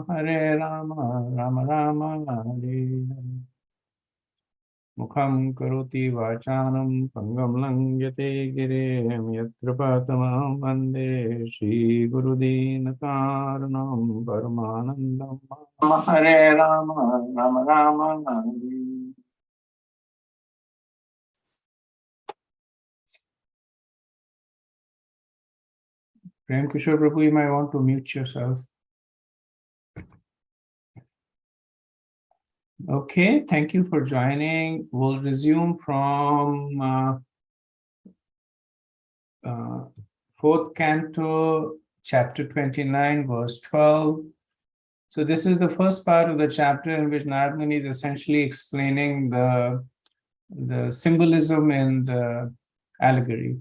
Hare Rama, Rama Rama, Hare Hare. Mukham karoti vachanam pangam langyate girim yatrapatamam vande Shri Gurudinataranam Paramanandam Hare Rama, Rama Rama, Hare. Prem Kishore Prabhu, you might want to mute yourself. Okay, thank you for joining. We'll resume from fourth canto, chapter 29, verse 12. So this is the first part of the chapter in which Narad Muni is essentially explaining the symbolism in the allegory.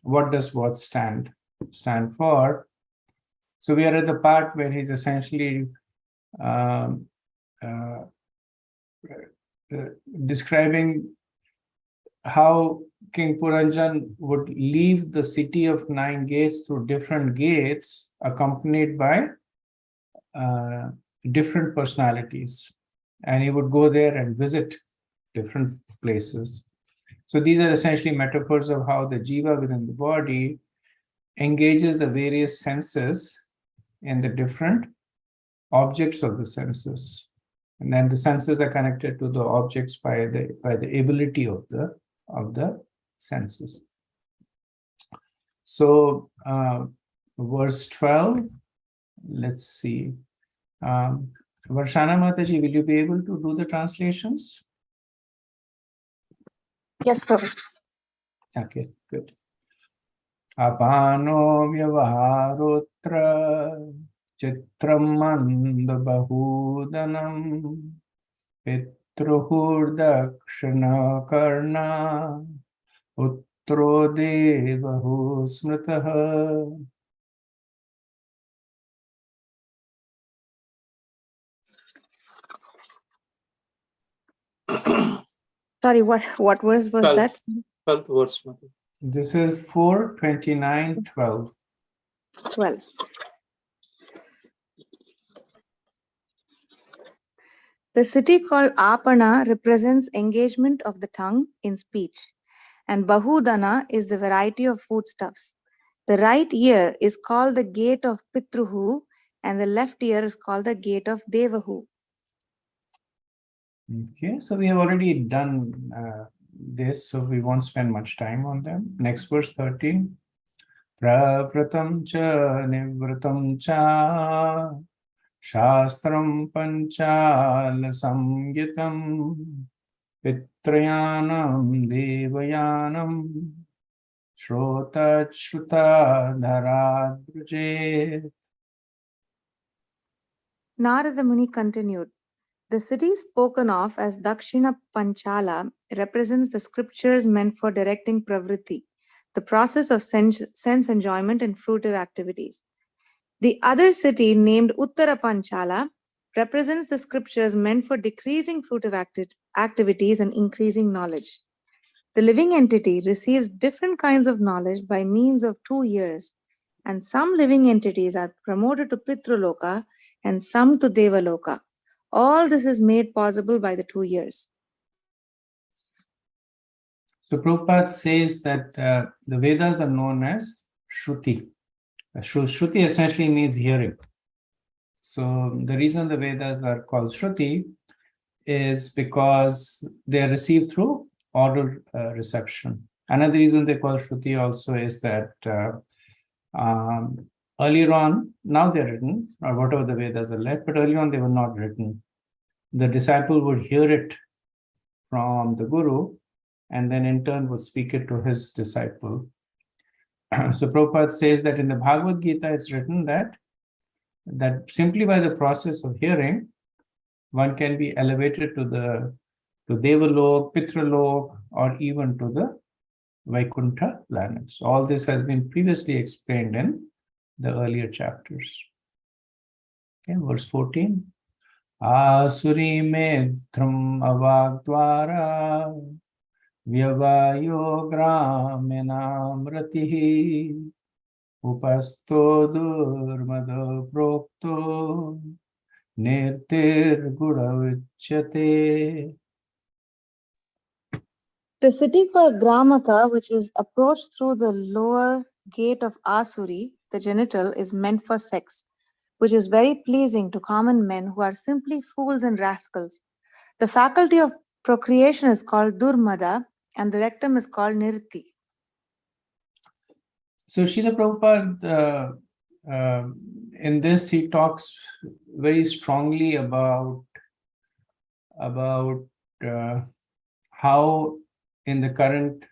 What does what stand for? So we are at the part where he's essentially describing how King Puranjan would leave the city of 9 gates through different gates, accompanied by different personalities, and he would go there and visit different places. So these are essentially metaphors of how the jiva within the body engages the various senses in the different objects of the senses, and then the senses are connected to the objects by the ability of the senses. So verse 12, let's see. Varshana Mataji, will you be able to do the translations? Yes, Prabhu. Okay, good. Apano vyavaharotra chitram manda bahudanam pitruhurdakshana karna utro devahu smritaha. Sorry, what verse was 12th. that? 12th verse. This is 4:29:12. 12. The city called Apana represents engagement of the tongue in speech, and Bahudana is the variety of foodstuffs. The right ear is called the gate of Pitruhu, and the left ear is called the gate of Devahu. Okay, so we have already done this, so we won't spend much time on them. Next verse 13. Pravratam cha nivratam cha shastram panchal samgitam pitrayanam devayanam shrota shruta dharadruje. Narada Muni continued. The city spoken of as Dakshina Panchala represents the scriptures meant for directing pravritti, the process of sense enjoyment and fruitive activities. The other city, named Uttara Panchala, represents the scriptures meant for decreasing fruitive activities and increasing knowledge. The living entity receives different kinds of knowledge by means of 2 years, and some living entities are promoted to Pitraloka and some to Devaloka. All this is made possible by the 2 years. So Prabhupada says that the Vedas are known as Shruti. Shruti essentially means hearing. So the reason the Vedas are called Shruti is because they are received through oral reception. Another reason they call Shruti also is that earlier on, now they're written, or whatever the Vedas are left, but earlier on they were not written. The disciple would hear it from the Guru, and then in turn would speak it to his disciple. So Prabhupada says that in the Bhagavad Gita, it's written that simply by the process of hearing, one can be elevated to Devalok, Pitralok, or even to the Vaikuntha planets. All this has been previously explained in the earlier chapters. Okay, verse 14. Asuri medhram avagdvara vyavayo graminamratihi upasto durmada prokto nirtir gudavichyate. The city called Gramaka, which is approached through the lower gate of Asuri, the genital, is meant for sex, which is very pleasing to common men who are simply fools and rascals. The faculty of procreation is called Durmada, and the rectum is called Nirti. So Srila Prabhupada, in this, he talks very strongly about how in the current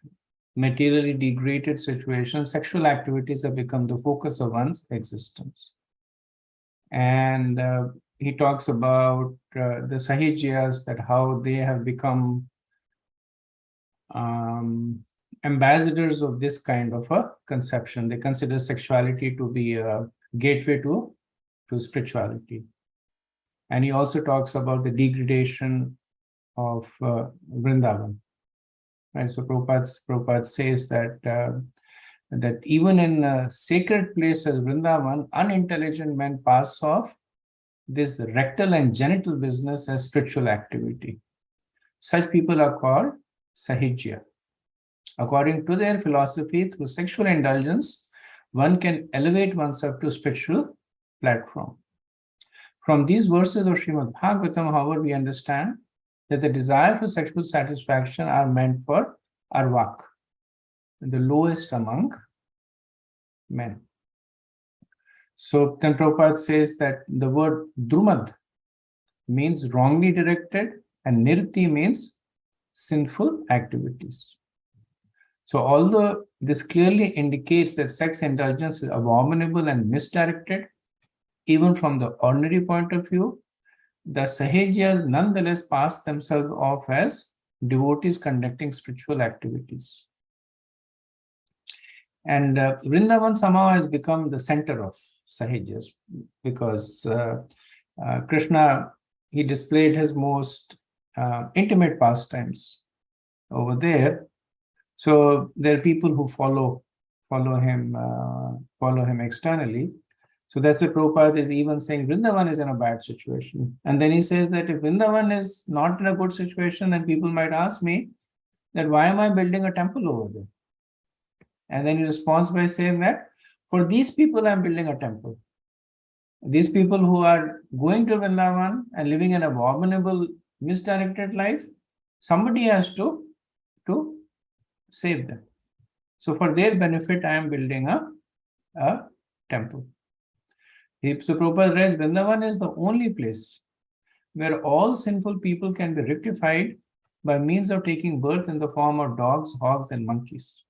materially degraded situation, sexual activities have become the focus of one's existence. And he talks about the Sahijyas, that how they have become ambassadors of this kind of a conception. They consider sexuality to be a gateway to spirituality. And he also talks about the degradation of Vrindavan. Right? So Prabhupada says that that even in a sacred place as Vrindavan, unintelligent men pass off this rectal and genital business as spiritual activity. Such people are called Sahijya. According to their philosophy, through sexual indulgence, one can elevate oneself to spiritual platform. From these verses of Srimad Bhagavatam, however, we understand that the desire for sexual satisfaction are meant for arvak, the lowest among men. So then Prabhupada says that the word drumad means wrongly directed, and nirti means sinful activities. So although this clearly indicates that sex indulgence is abominable and misdirected, even from the ordinary point of view, the Sahajyas nonetheless pass themselves off as devotees conducting spiritual activities. And Vrindavan somehow has become the center of Sahajyas, because Krishna, he displayed his most intimate pastimes over there. So there are people who follow him externally. So that's the Prabhupada is even saying Vrindavan is in a bad situation. And then he says that if Vrindavan is not in a good situation, then people might ask me that why am I building a temple over there? And then he responds by saying that for these people, I'm building a temple. These people who are going to Vrindavan and living an abominable, misdirected life, somebody has to save them. So for their benefit, I am building a temple. So Prabhupada writes, Vrindavan is the only place where all sinful people can be rectified by means of taking birth in the form of dogs, hogs, and monkeys.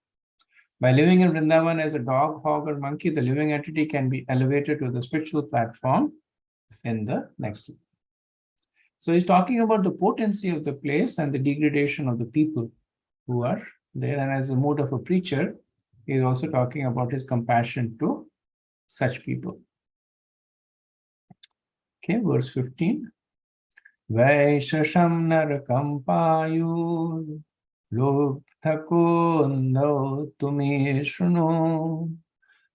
By living in Vrindavan as a dog, hog, or monkey, the living entity can be elevated to the spiritual platform in the next life. So he's talking about the potency of the place and the degradation of the people who are there. And as the mode of a preacher, he's also talking about his compassion to such people. Okay, verse 15. Vaishasham narakam payu lobthako no tumi shunu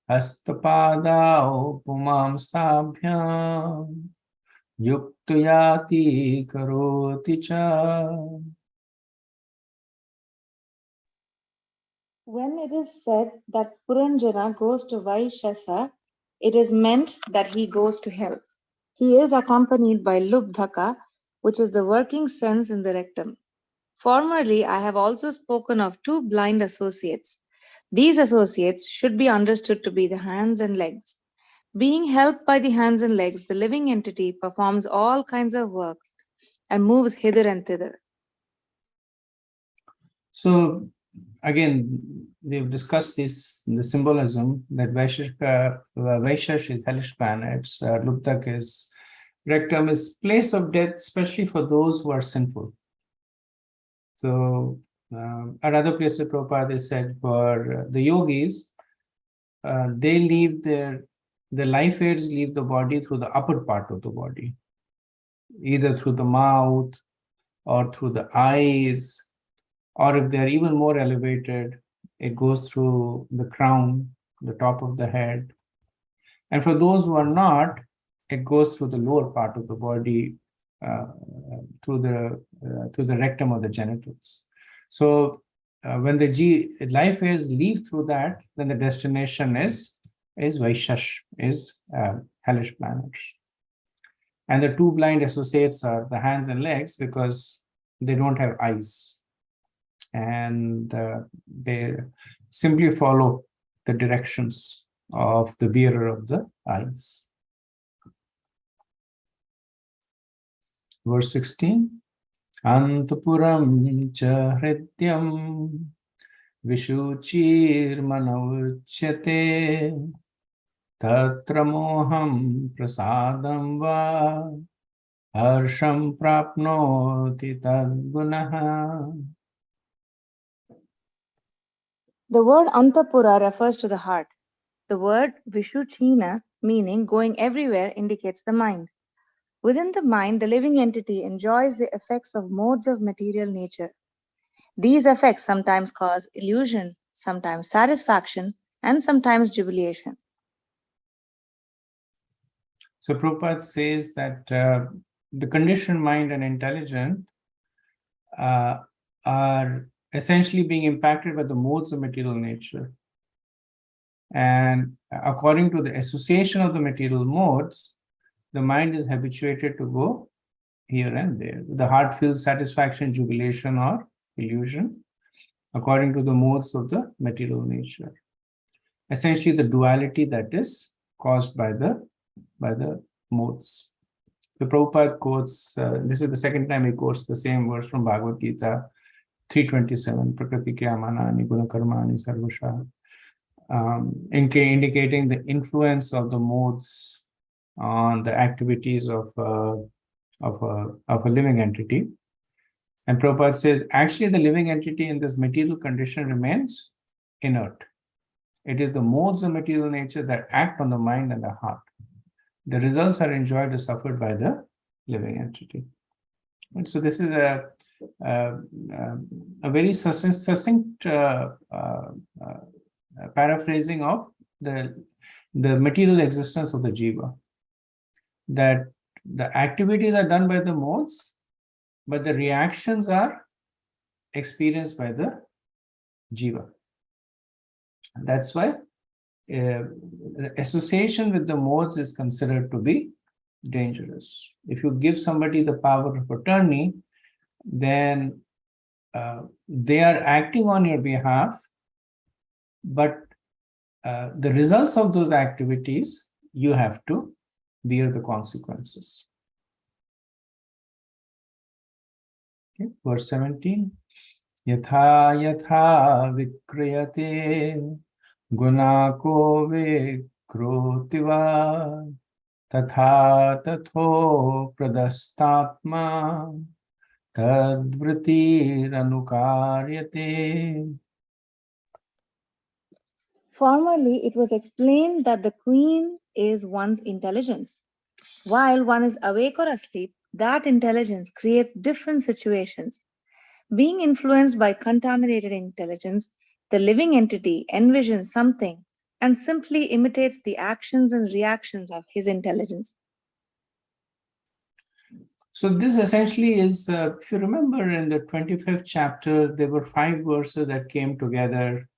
hastapada upamam stabhyam yuktayati karoti cha. When it is said that Puranjana goes to Vaishasa, it is meant that he goes to hell. He is accompanied by Lubdhaka, which is the working sense in the rectum. Formerly, I have also spoken of two blind associates. These associates should be understood to be the hands and legs. Being helped by the hands and legs, the living entity performs all kinds of works and moves hither and thither. So again, we've discussed the symbolism that Vaishash is hellish planets, Lubdak is rectum, is place of death, especially for those who are sinful. So at other places, Prabhupada is said for the yogis, they leave the life aids leave the body through the upper part of the body, either through the mouth or through the eyes, or if they're even more elevated, it goes through the crown, the top of the head. And for those who are not, it goes through the lower part of the body, through the rectum or the genitals. So when the life is leave through that, then the destination is Vaishash, is hellish planets. And the two blind associates are the hands and legs because they don't have eyes. And they simply follow the directions of the bearer of the eyes. Verse 16. Antapuram cha hridyam vishuchir manauchyate tatra moham prasadam va harsham prapnoti tadgunaha. The word Antapura refers to the heart. The word Vishuchina, meaning going everywhere, indicates the mind. Within the mind, the living entity enjoys the effects of modes of material nature. These effects sometimes cause illusion, sometimes satisfaction, and sometimes jubilation. So Prabhupada says that the conditioned mind and intelligent are essentially being impacted by the modes of material nature. And according to the association of the material modes, the mind is habituated to go here and there. The heart feels satisfaction, jubilation, or illusion according to the modes of the material nature. Essentially, the duality that is caused by the modes. The Prabhupada quotes, this is the second time he quotes the same verse from Bhagavad Gita 327, Prakriti Kyamana Guna Karmani Sarvasha, indicating the influence of the modes on the activities of a living entity. And Prabhupada says, actually, the living entity in this material condition remains inert. It is the modes of material nature that act on the mind and the heart. The results are enjoyed or suffered by the living entity. And so this is a very succinct paraphrasing of the material existence of the Jiva. That the activities are done by the modes, but the reactions are experienced by the Jiva. That's why association with the modes is considered to be dangerous. If you give somebody the power of attorney, then they are acting on your behalf, but the results of those activities, you have to bear the consequences. Okay, verse 17. Yatha yatha vikriyate gunako vikrotiva tatha tatho pradastatma tadvritir anukaryate. Formerly, it was explained that the queen is one's intelligence. While one is awake or asleep, that intelligence creates different situations. Being influenced by contaminated intelligence, the living entity envisions something and simply imitates the actions and reactions of his intelligence. So this essentially is, if you remember in the 25th chapter, there were 5 verses that came together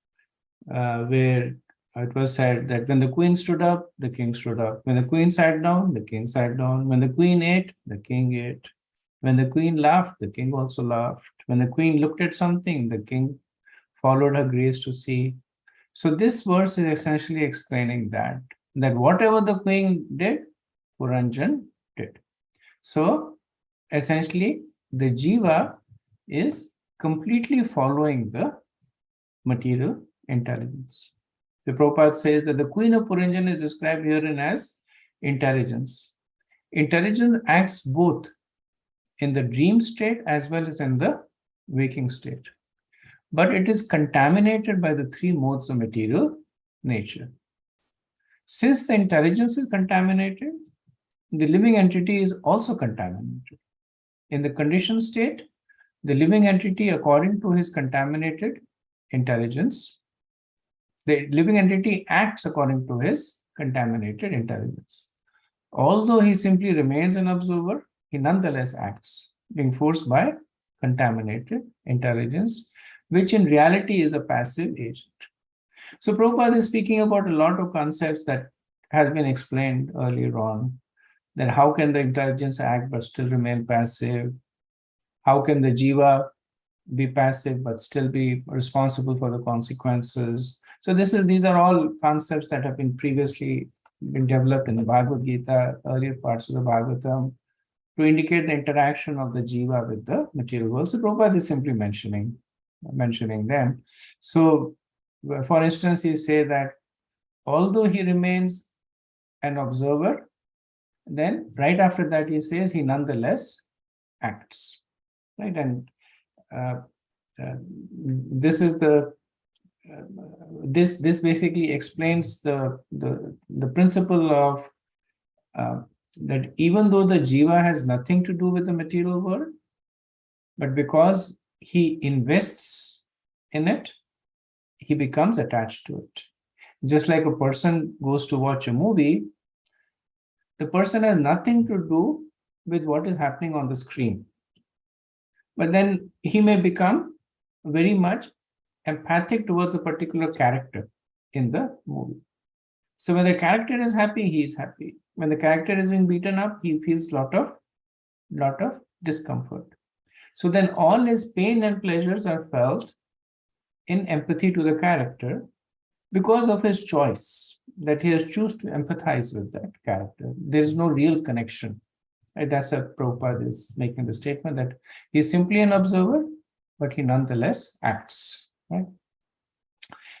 where it was said that when the queen stood up, the king stood up. When the queen sat down, the king sat down. When the queen ate, the king ate. When the queen laughed, the king also laughed. When the queen looked at something, the king followed her gaze to see. So this verse is essentially explaining that whatever the queen did, Puranjan did. So essentially, the Jiva is completely following the material intelligence. The Prabhupada says that the queen of Puranjan is described herein as intelligence. Intelligence acts both in the dream state as well as in the waking state. But it is contaminated by the 3 modes of material nature. Since the intelligence is contaminated, the living entity is also contaminated. In the conditioned state, the living entity, according to his contaminated intelligence, the living entity acts according to his contaminated intelligence. Although he simply remains an observer, he nonetheless acts, being forced by contaminated intelligence, which in reality is a passive agent. So Prabhupada is speaking about a lot of concepts that has been explained earlier on. That how can the intelligence act but still remain passive? How can the jiva be passive but still be responsible for the consequences? So these are all concepts that have been previously been developed in the Bhagavad Gita, earlier parts of the Bhagavatam, to indicate the interaction of the jiva with the material world. So Prabhupada is simply mentioning them. So, for instance, he say that although he remains an observer, then right after that he says he nonetheless acts, right? And this is the this basically explains the principle of that even though the jiva has nothing to do with the material world, but because he invests in it, he becomes attached to it. Just like a person goes to watch a movie, the person has nothing to do with what is happening on the screen. But then he may become very much empathic towards a particular character in the movie. So when the character is happy, he is happy. When the character is being beaten up, he feels lot of discomfort. So then all his pain and pleasures are felt in empathy to the character because of his choice, that he has chosen to empathize with that character. There is no real connection. Right? That's what Prabhupada is making the statement, that he's simply an observer, but he nonetheless acts. Right?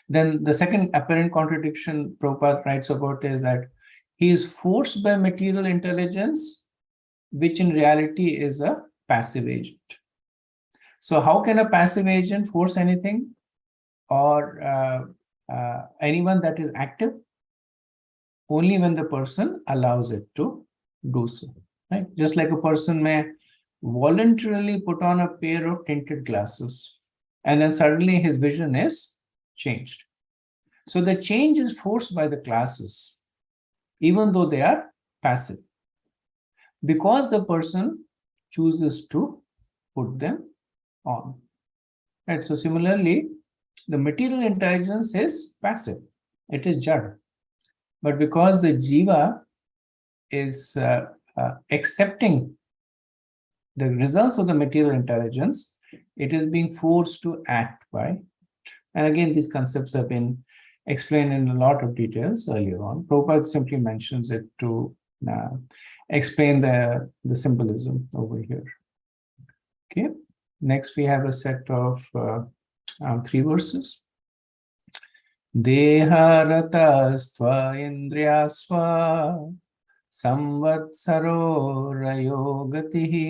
Then the second apparent contradiction Prabhupada writes about is that he is forced by material intelligence, which in reality is a passive agent. So how can a passive agent force anything or anyone that is active? Only when the person allows it to do so. Right? Just like a person may voluntarily put on a pair of tinted glasses and then suddenly his vision is changed. So the change is forced by the glasses, even though they are passive, because the person chooses to put them on. Right? So similarly, the material intelligence is passive. It is jad. But because the jiva is accepting the results of the material intelligence, it is being forced to act by. And again, these concepts have been explained in a lot of details earlier on. Prabhupada simply mentions it to explain the symbolism over here. Okay, next we have a set of 3 verses. Deharatastva indriyasva samvatsaro rayogatihi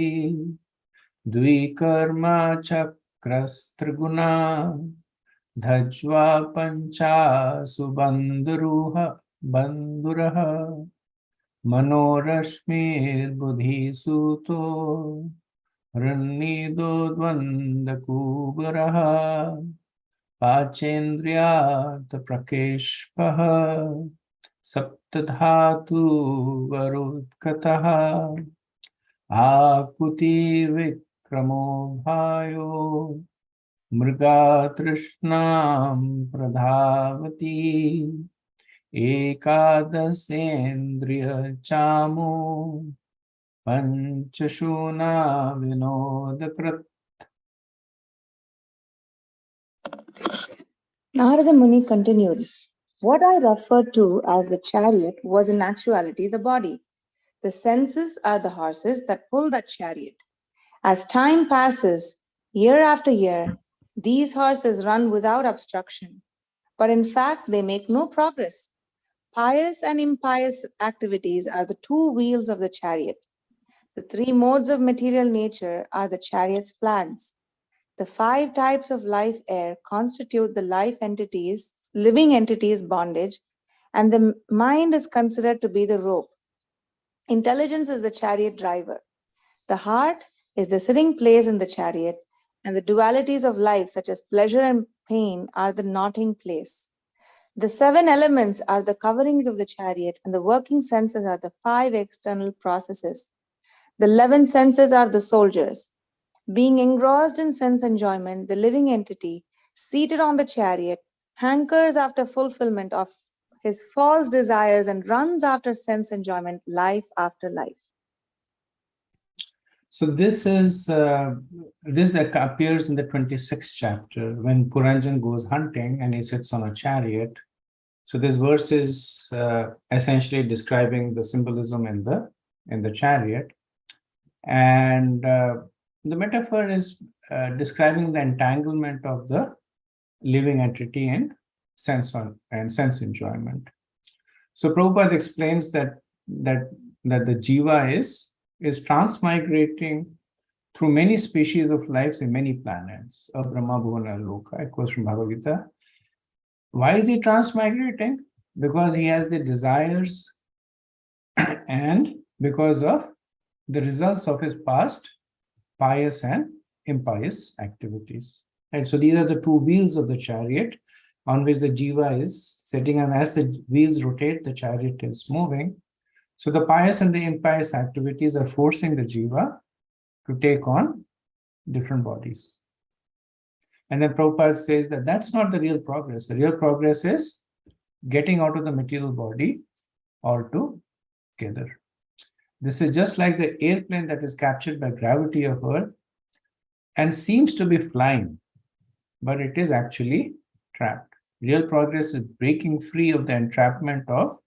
dvikarma chakrastriguna dhajva pancha subanduraha manorashmir buddhi suto ranido dvandakubaraha Pachendriyat prakeshpaha saptadhatu varudkataha akuti vikramo bhayo mriga trishnam pradhavati ekadasendriya chamo panchashuna vinodakrat. Narada Muni continued, "What I referred to as the chariot was in actuality the body. The senses are the horses that pull that chariot. As time passes, year after year, these horses run without obstruction, but in fact, they make no progress. Pious and impious activities are the 2 wheels of the chariot. The 3 modes of material nature are the chariot's flags. The 5 types of life air constitute the living entities' bondage, and the mind is considered to be the rope. Intelligence is the chariot driver. The heart is the sitting place in the chariot, and the dualities of life, such as pleasure and pain, are the knotting place. The 7 elements are the coverings of the chariot, and the working senses are the 5 external processes. The 11 senses are the soldiers. Being engrossed in sense enjoyment, the living entity, seated on the chariot, hankers after fulfillment of his false desires and runs after sense enjoyment life after life. So this appears in the 26th chapter when Puranjan goes hunting and he sits on a chariot. So this verse is essentially describing the symbolism in the chariot, and the metaphor is describing the entanglement of the living entity in sense enjoyment. So Prabhupada explains that the Jiva is transmigrating through many species of lives in many planets of Brahma Bhuvana Loka. It goes from Bhagavad Gita. Why is he transmigrating? Because he has the desires and because of the results of his past pious and impious activities. Right? So these are the two wheels of the chariot on which the Jiva is sitting, and as the wheels rotate, the chariot is moving. So the pious and the impious activities are forcing the Jiva to take on different bodies. And then Prabhupada says that that's not the real progress. The real progress is getting out of the material body altogether. This is just like the airplane that is captured by gravity of Earth and seems to be flying, but it is actually trapped. Real progress is breaking free of the entrapment of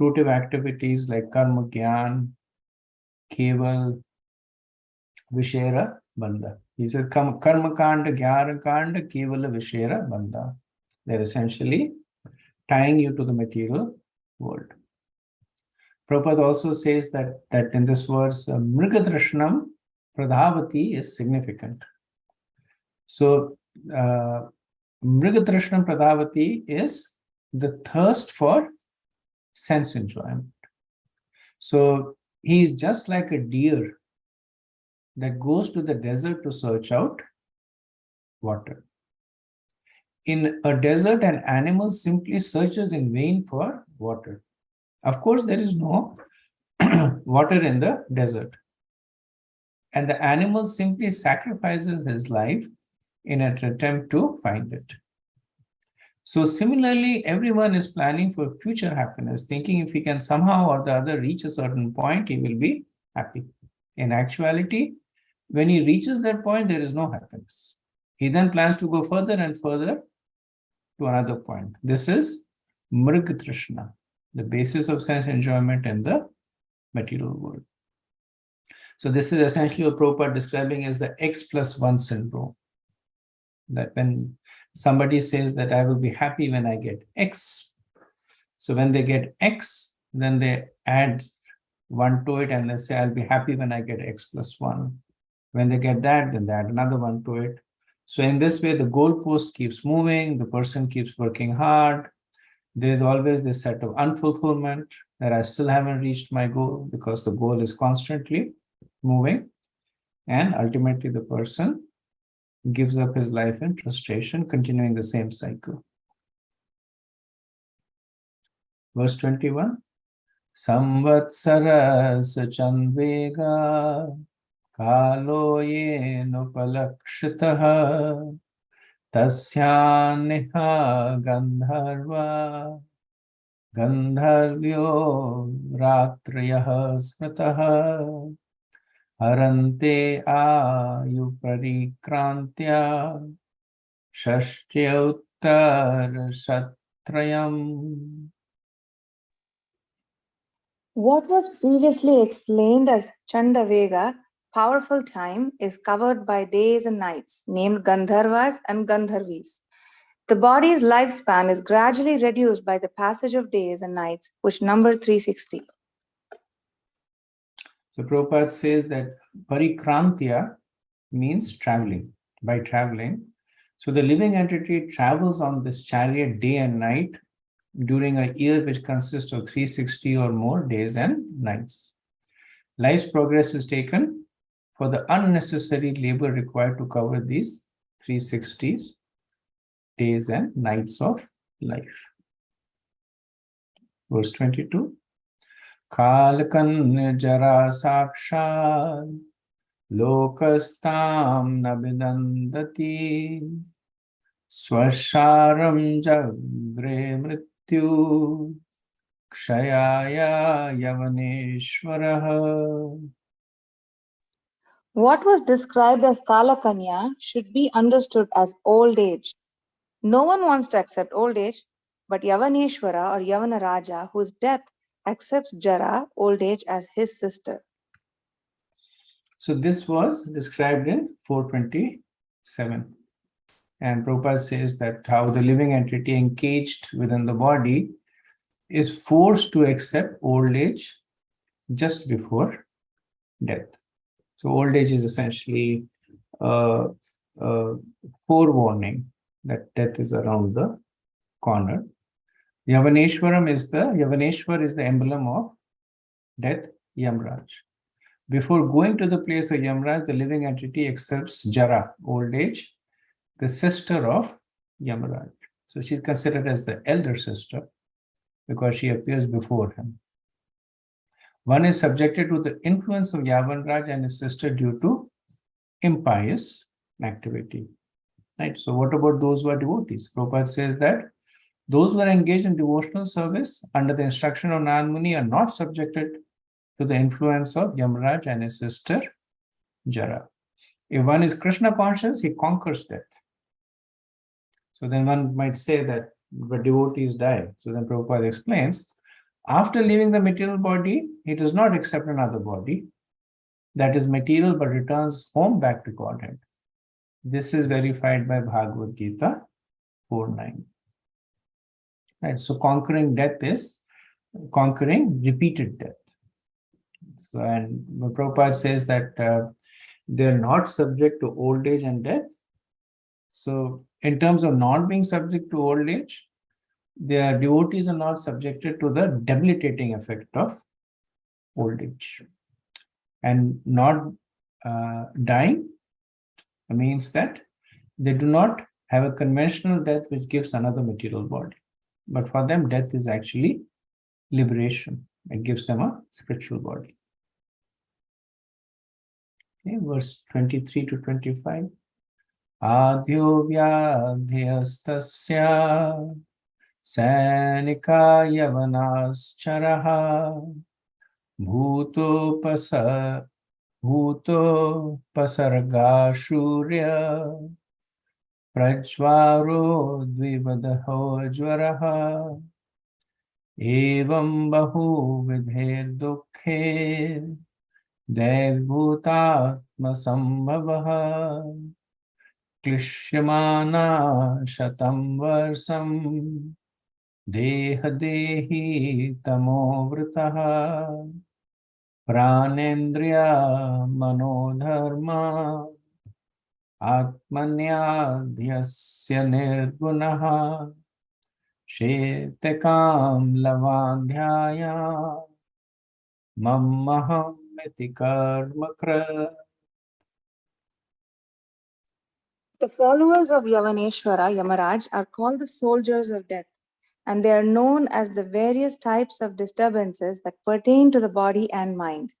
fruitive activities like karma, gyan, keval, vishera, bandha. He says karma kanda, gyana kanda, kevala, vishera, bandha. They're essentially tying you to the material world. Prabhupada also says that in this verse, mrigadrashnam pradhavati is significant. So, mrigadrashnam pradhavati is the thirst for sense enjoyment. So, he is just like a deer that goes to the desert to search out water. In a desert, an animal simply searches in vain for water. Of course, there is no water in the desert. And the animal simply sacrifices his life in an attempt to find it. So similarly, everyone is planning for future happiness, thinking if he can somehow or the other reach a certain point, he will be happy. In actuality, when he reaches that point, there is no happiness. He then plans to go further and further to another point. This is Mrigatrishna, the basis of sense enjoyment in the material world. So this is essentially what Prabhupada describing as the X+1 syndrome. That when somebody says that I will be happy when I get X, so when they get X, then they add 1 to it and they say I'll be happy when I get X+1. When they get that, then they add another 1 to it. So in this way, the goalpost keeps moving, the person keeps working hard. There is always this set of unfulfillment that I still haven't reached my goal because the goal is constantly moving. And ultimately, the person gives up his life in frustration, continuing the same cycle. Verse 21. Samvatsara sachandvega kalo yenupalakshitaha tasyaniha gandharva gandharvyo ratriyah smritaha harante ayu parikrantya shashtyauttar satrayam. What was previously explained as Chandavega, powerful time, is covered by days and nights, named Gandharvas and Gandharvis. The body's lifespan is gradually reduced by the passage of days and nights, which number 360. So Prabhupada says that parikrantya means traveling, by traveling. So the living entity travels on this chariot day and night during a year which consists of 360 or more days and nights. Life's progress is taken for the unnecessary labor required to cover these 360s, days and nights of life. Verse 22. Kalkan jara sakshad lokastam nabidandati swasharam jagre mrityu kshayaya yavaneshwaraha. What was described as Kalakanya should be understood as old age. No one wants to accept old age, but Yavaneshwara or Yavana Raja, whose death accepts Jara, old age, as his sister. So this was described in 427. And Prabhupada says that how the living entity encaged within the body is forced to accept old age just before death. So old age is essentially a forewarning that death is around the corner. Yavaneshwar is the emblem of death, Yamraj. Before going to the place of Yamraj, the living entity accepts Jara, old age, the sister of Yamaraj. So she's considered as the elder sister because she appears before him. One is subjected to the influence of Yavanraj and his sister due to impious activity. Right? So what about those who are devotees? Prabhupada says that those who are engaged in devotional service under the instruction of Narad Muni are not subjected to the influence of Yamaraj and his sister Jara. If one is Krishna conscious, he conquers death. So then one might say that the devotees die. So then Prabhupada explains, after leaving the material body, he does not accept another body that is material but returns home back to Godhead. This is verified by Bhagavad Gita 4.9. Right, so conquering death is conquering repeated death. So, and Prabhupada says that they're not subject to old age and death. So in terms of not being subject to old age, their devotees are not subjected to the debilitating effect of old age. And not dying means that they do not have a conventional death which gives another material body. But for them, death is actually liberation. It gives them a spiritual body. Okay, verse 23 to 25. Adhyo vyadhyastasya sanika yavanascharaha bhuto pasarga shurya prajvaro dvibadaho jvaraha evam bahu vidher dukkhe devbhutatma sambhavaha Krishyamana shatam varsam dehi tamovritaha pranendriya manodharma atmanyadhyasya nirgunaha shetakam lavandhyaya mammaham iti karmakra. The followers of Yavaneshwara, Yamaraj, are called the soldiers of death, and they are known as the various types of disturbances that pertain to the body and mind.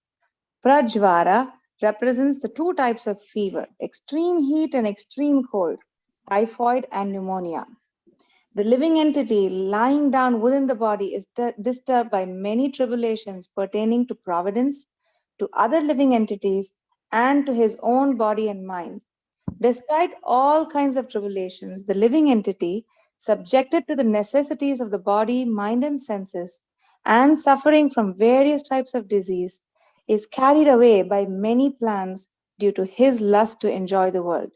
Prajvara represents the two types of fever, extreme heat and extreme cold, typhoid and pneumonia. The living entity lying down within the body is disturbed by many tribulations pertaining to providence, to other living entities, and to his own body and mind. Despite all kinds of tribulations, the living entity, subjected to the necessities of the body, mind, and senses, and suffering from various types of disease, is carried away by many plans due to his lust to enjoy the world.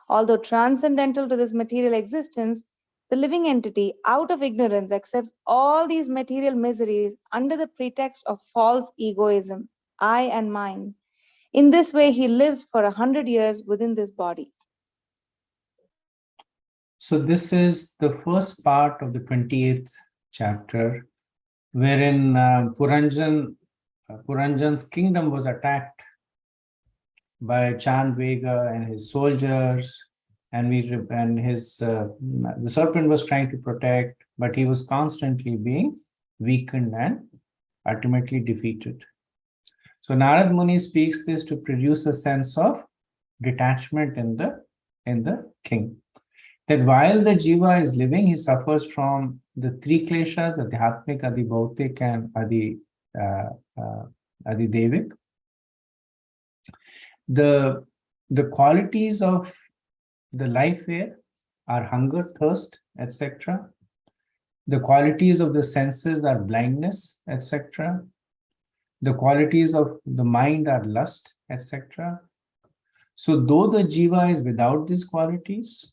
Although transcendental to this material existence, the living entity, out of ignorance, accepts all these material miseries under the pretext of false egoism, I and mine. In this way, he lives for 100 years within this body. So this is the first part of the 28th chapter, wherein Puranjan's kingdom was attacked by Chandvega and his soldiers, and the serpent was trying to protect, but he was constantly being weakened, and ultimately defeated. So Narad Muni speaks this to produce a sense of detachment in the king. That while the Jiva is living, he suffers from the three kleshas, Adhyatmik, Adi Bhautik, and Adi Devik. The qualities of the life here are hunger, thirst, etc. The qualities of the senses are blindness, etc. The qualities of the mind are lust, etc. So though the Jiva is without these qualities,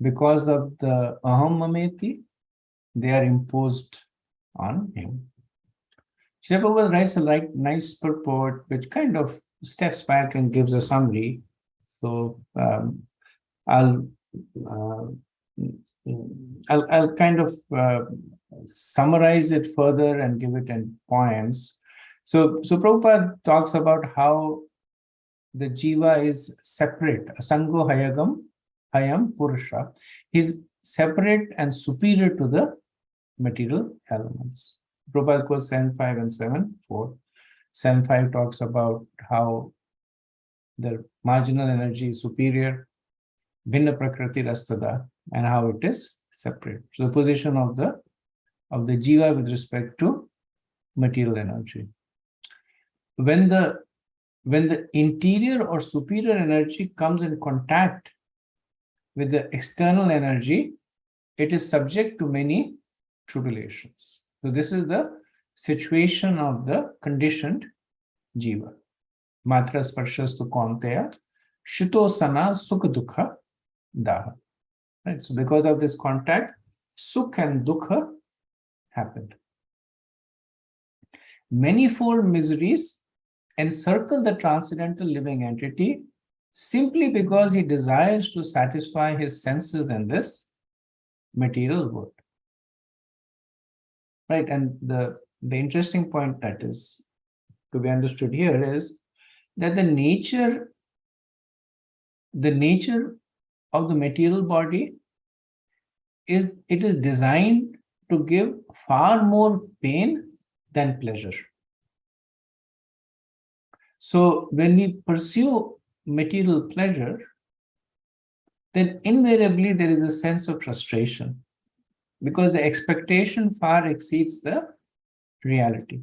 because of the Aham Mameti, they are imposed on him. Srila Prabhupada writes a nice purport which kind of steps back and gives a summary. So I'll kind of summarize it further and give it in points. So Prabhupada talks about how the Jiva is separate. Asango Hayam Purusha. He's separate and superior to the material elements. Prabhupada quotes 7.5 and 7.4. 7.5 talks about how the marginal energy is superior, Bhinna Prakriti Rastada, and how it is separate. So the position of the Jiva with respect to material energy. When the interior or superior energy comes in contact with the external energy, it is subject to many tribulations. So this is the situation of the conditioned Jiva. Matra sparshas tu kaunteya, shito sana sukha dukha daha. Right? So because of this contact, sukh and dukha happened. Manifold miseries encircle the transcendental living entity simply because he desires to satisfy his senses in this material world. Right, and the interesting point that is to be understood here is that the nature of the material body is designed to give far more pain than pleasure. So when we pursue material pleasure, then invariably there is a sense of frustration because the expectation far exceeds the reality.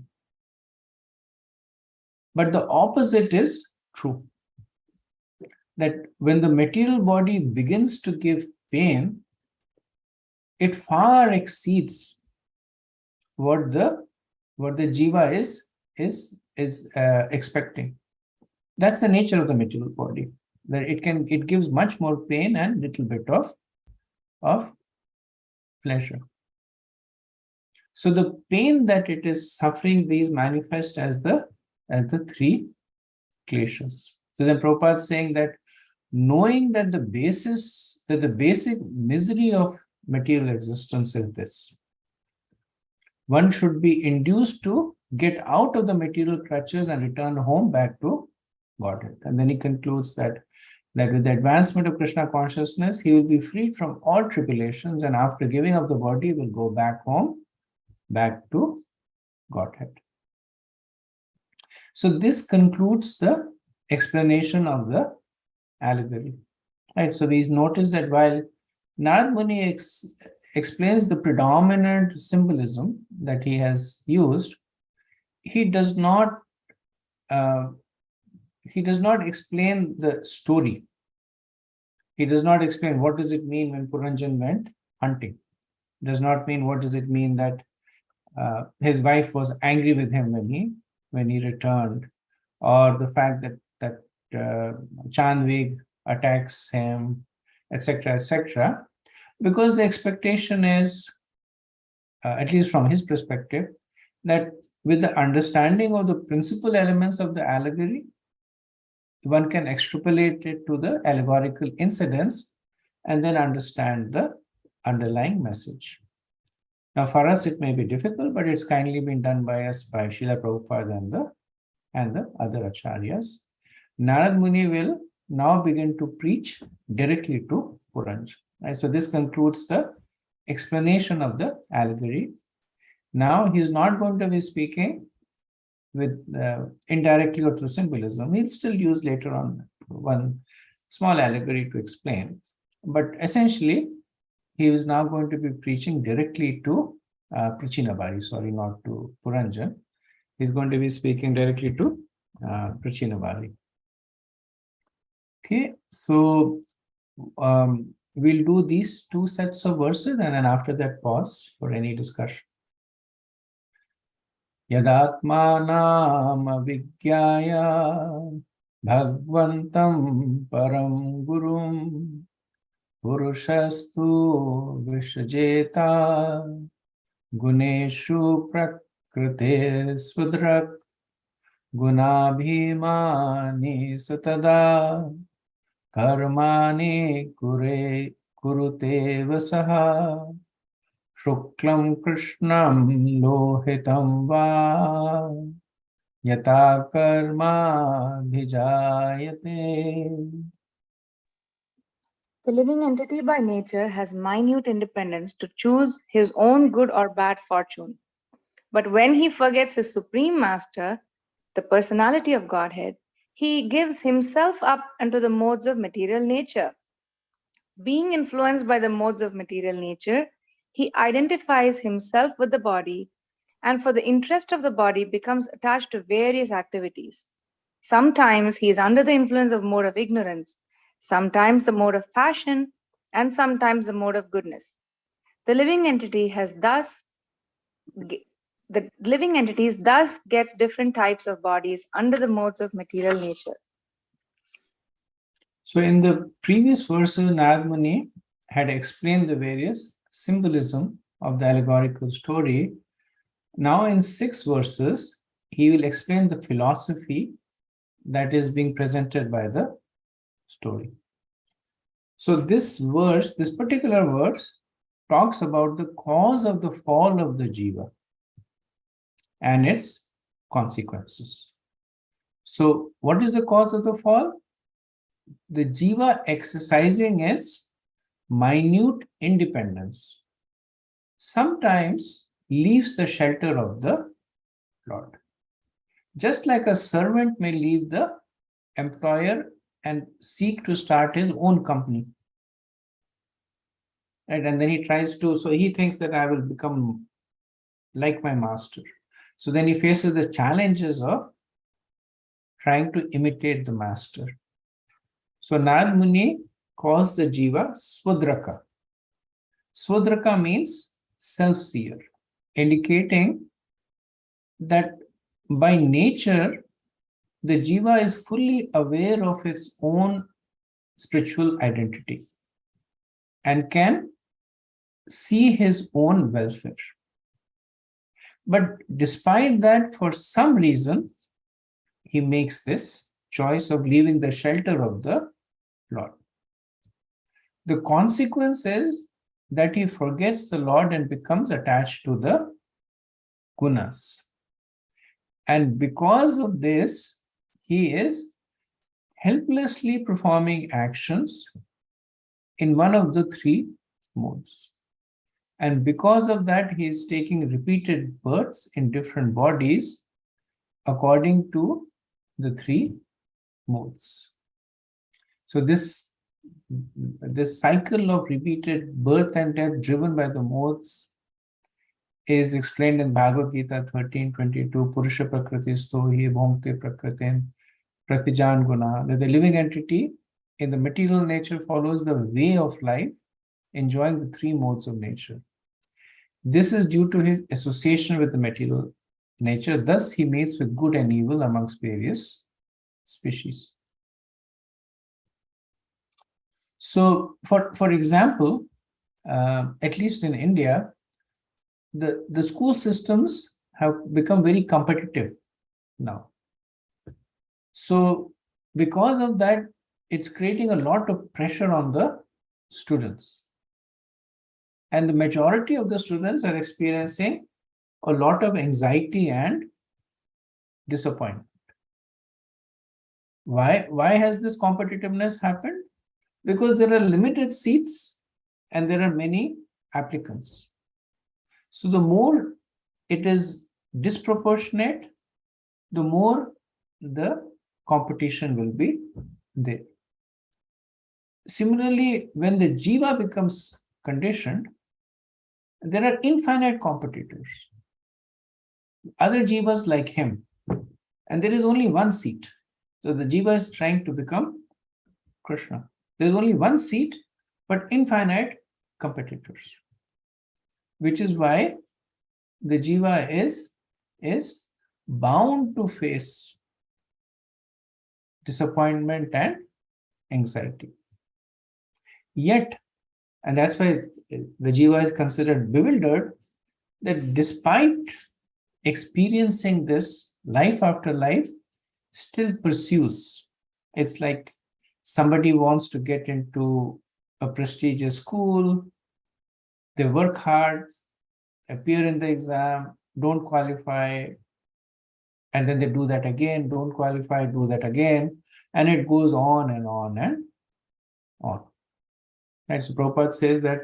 But the opposite is true. That when the material body begins to give pain, it far exceeds what the Jiva is expecting. That's the nature of the material body. That it gives much more pain and little bit of pleasure. So the pain that it is suffering, these manifest as the three kleshas. So then Prabhupada is saying that knowing that the basic misery of material existence is this, one should be induced to get out of the material clutches and return home back to Godhead. And then he concludes that with the advancement of Krishna consciousness, he will be freed from all tribulations, and after giving up the body, will go back home, back to Godhead. So this concludes the explanation of the allegory. Right. So we notice that while Narad Muni explains the predominant symbolism that he has used, he does not explain the story. He does not explain what does it mean when Puranjan went hunting. Does not mean what does it mean that his wife was angry with him when he returned, or the fact that Chandvig attacks him, etc., etc. Because the expectation is, at least from his perspective, that with the understanding of the principal elements of the allegory, one can extrapolate it to the allegorical incidents and then understand the underlying message. Now, for us, it may be difficult, but it's kindly been done by us, by Srila Prabhupada and the other acharyas. Narad Muni will now begin to preach directly to Puranjan. Right? So this concludes the explanation of the allegory. Now he's not going to be speaking with indirectly or through symbolism. He'll still use later on one small allegory to explain. But essentially, he is now going to be preaching directly to Prachinabari, sorry, not to Puranjan. He's going to be speaking directly to Prachinabari. Okay, so we'll do these two sets of verses and then after that pause for any discussion. Yadatmanam vigyaya bhagvantam param gurum purushastu vishajeta guneshu prakrite swudrak gunabhimani satada karmani kurute vasaha shuklam krishnam lohitam va yata karma bhijayate. The living entity by nature has minute independence to choose his own good or bad fortune. But when he forgets his supreme master, the personality of Godhead, he gives himself up unto the modes of material nature. Being influenced by the modes of material nature, he identifies himself with the body and for the interest of the body becomes attached to various activities. Sometimes he is under the influence of mode of ignorance, sometimes the mode of passion, and sometimes the mode of goodness. The living entity thus gets different types of bodies under the modes of material nature. So in the previous verses, Narad Muni had explained the various symbolism of the allegorical story. Now in 6 verses, he will explain the philosophy that is being presented by the story. So this particular verse, talks about the cause of the fall of the Jiva and its consequences. So what is the cause of the fall? The Jiva exercising its minute independence sometimes leaves the shelter of the Lord. Just like a servant may leave the employer and seek to start his own company. Right? And then he tries to, so he thinks that I will become like my master. So then he faces the challenges of trying to imitate the master. So Narad Muni calls the Jiva Swadraka. Swadraka means self-seer, indicating that by nature, the Jiva is fully aware of its own spiritual identity and can see his own welfare. But despite that, for some reason, he makes this choice of leaving the shelter of the Lord. The consequence is that he forgets the Lord and becomes attached to the gunas. And because of this, he is helplessly performing actions in one of the 3 modes. And because of that, he is taking repeated births in different bodies according to the 3 modes. So this cycle of repeated birth and death driven by the modes is explained in Bhagavad Gita 13:22, Purusha Prakriti Stohi Bhomte Prakritin Pratijan Guna, that the living entity in the material nature follows the way of life, enjoying the 3 modes of nature. This is due to his association with the material nature. Thus, he mates with good and evil amongst various species. So, for example, at least in India, the school systems have become very competitive now. So, because of that, it's creating a lot of pressure on the students. And the majority of the students are experiencing a lot of anxiety and disappointment. Why has this competitiveness happened? Because there are limited seats and there are many applicants. So the more it is disproportionate, the more the competition will be there. Similarly, when the jiva becomes conditioned, there are infinite competitors, other jivas like him, and there is only one seat. So the jiva is trying to become Krishna. There is only one seat, but infinite competitors, which is why the jiva is bound to face disappointment and anxiety. Yet, and that's why the jiva is considered bewildered, that despite experiencing this life after life, still pursues. It's like somebody wants to get into a prestigious school, they work hard, appear in the exam, don't qualify, and then they do that again, don't qualify, do that again, and it goes on and on and on. Right? So Prabhupada says that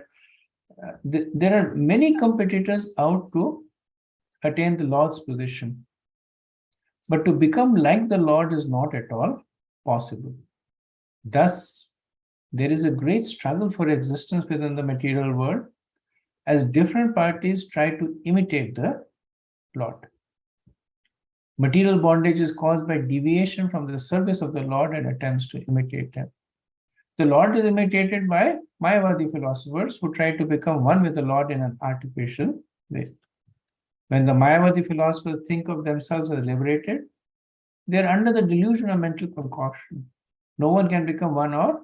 there are many competitors out to attain the Lord's position, but to become like the Lord is not at all possible. Thus, there is a great struggle for existence within the material world as different parties try to imitate the Lord. Material bondage is caused by deviation from the service of the Lord and attempts to imitate him. The Lord is imitated by Mayavadi philosophers who try to become one with the Lord in an artificial way. When the Mayavadi philosophers think of themselves as liberated, they are under the delusion of mental concoction. No one can become one or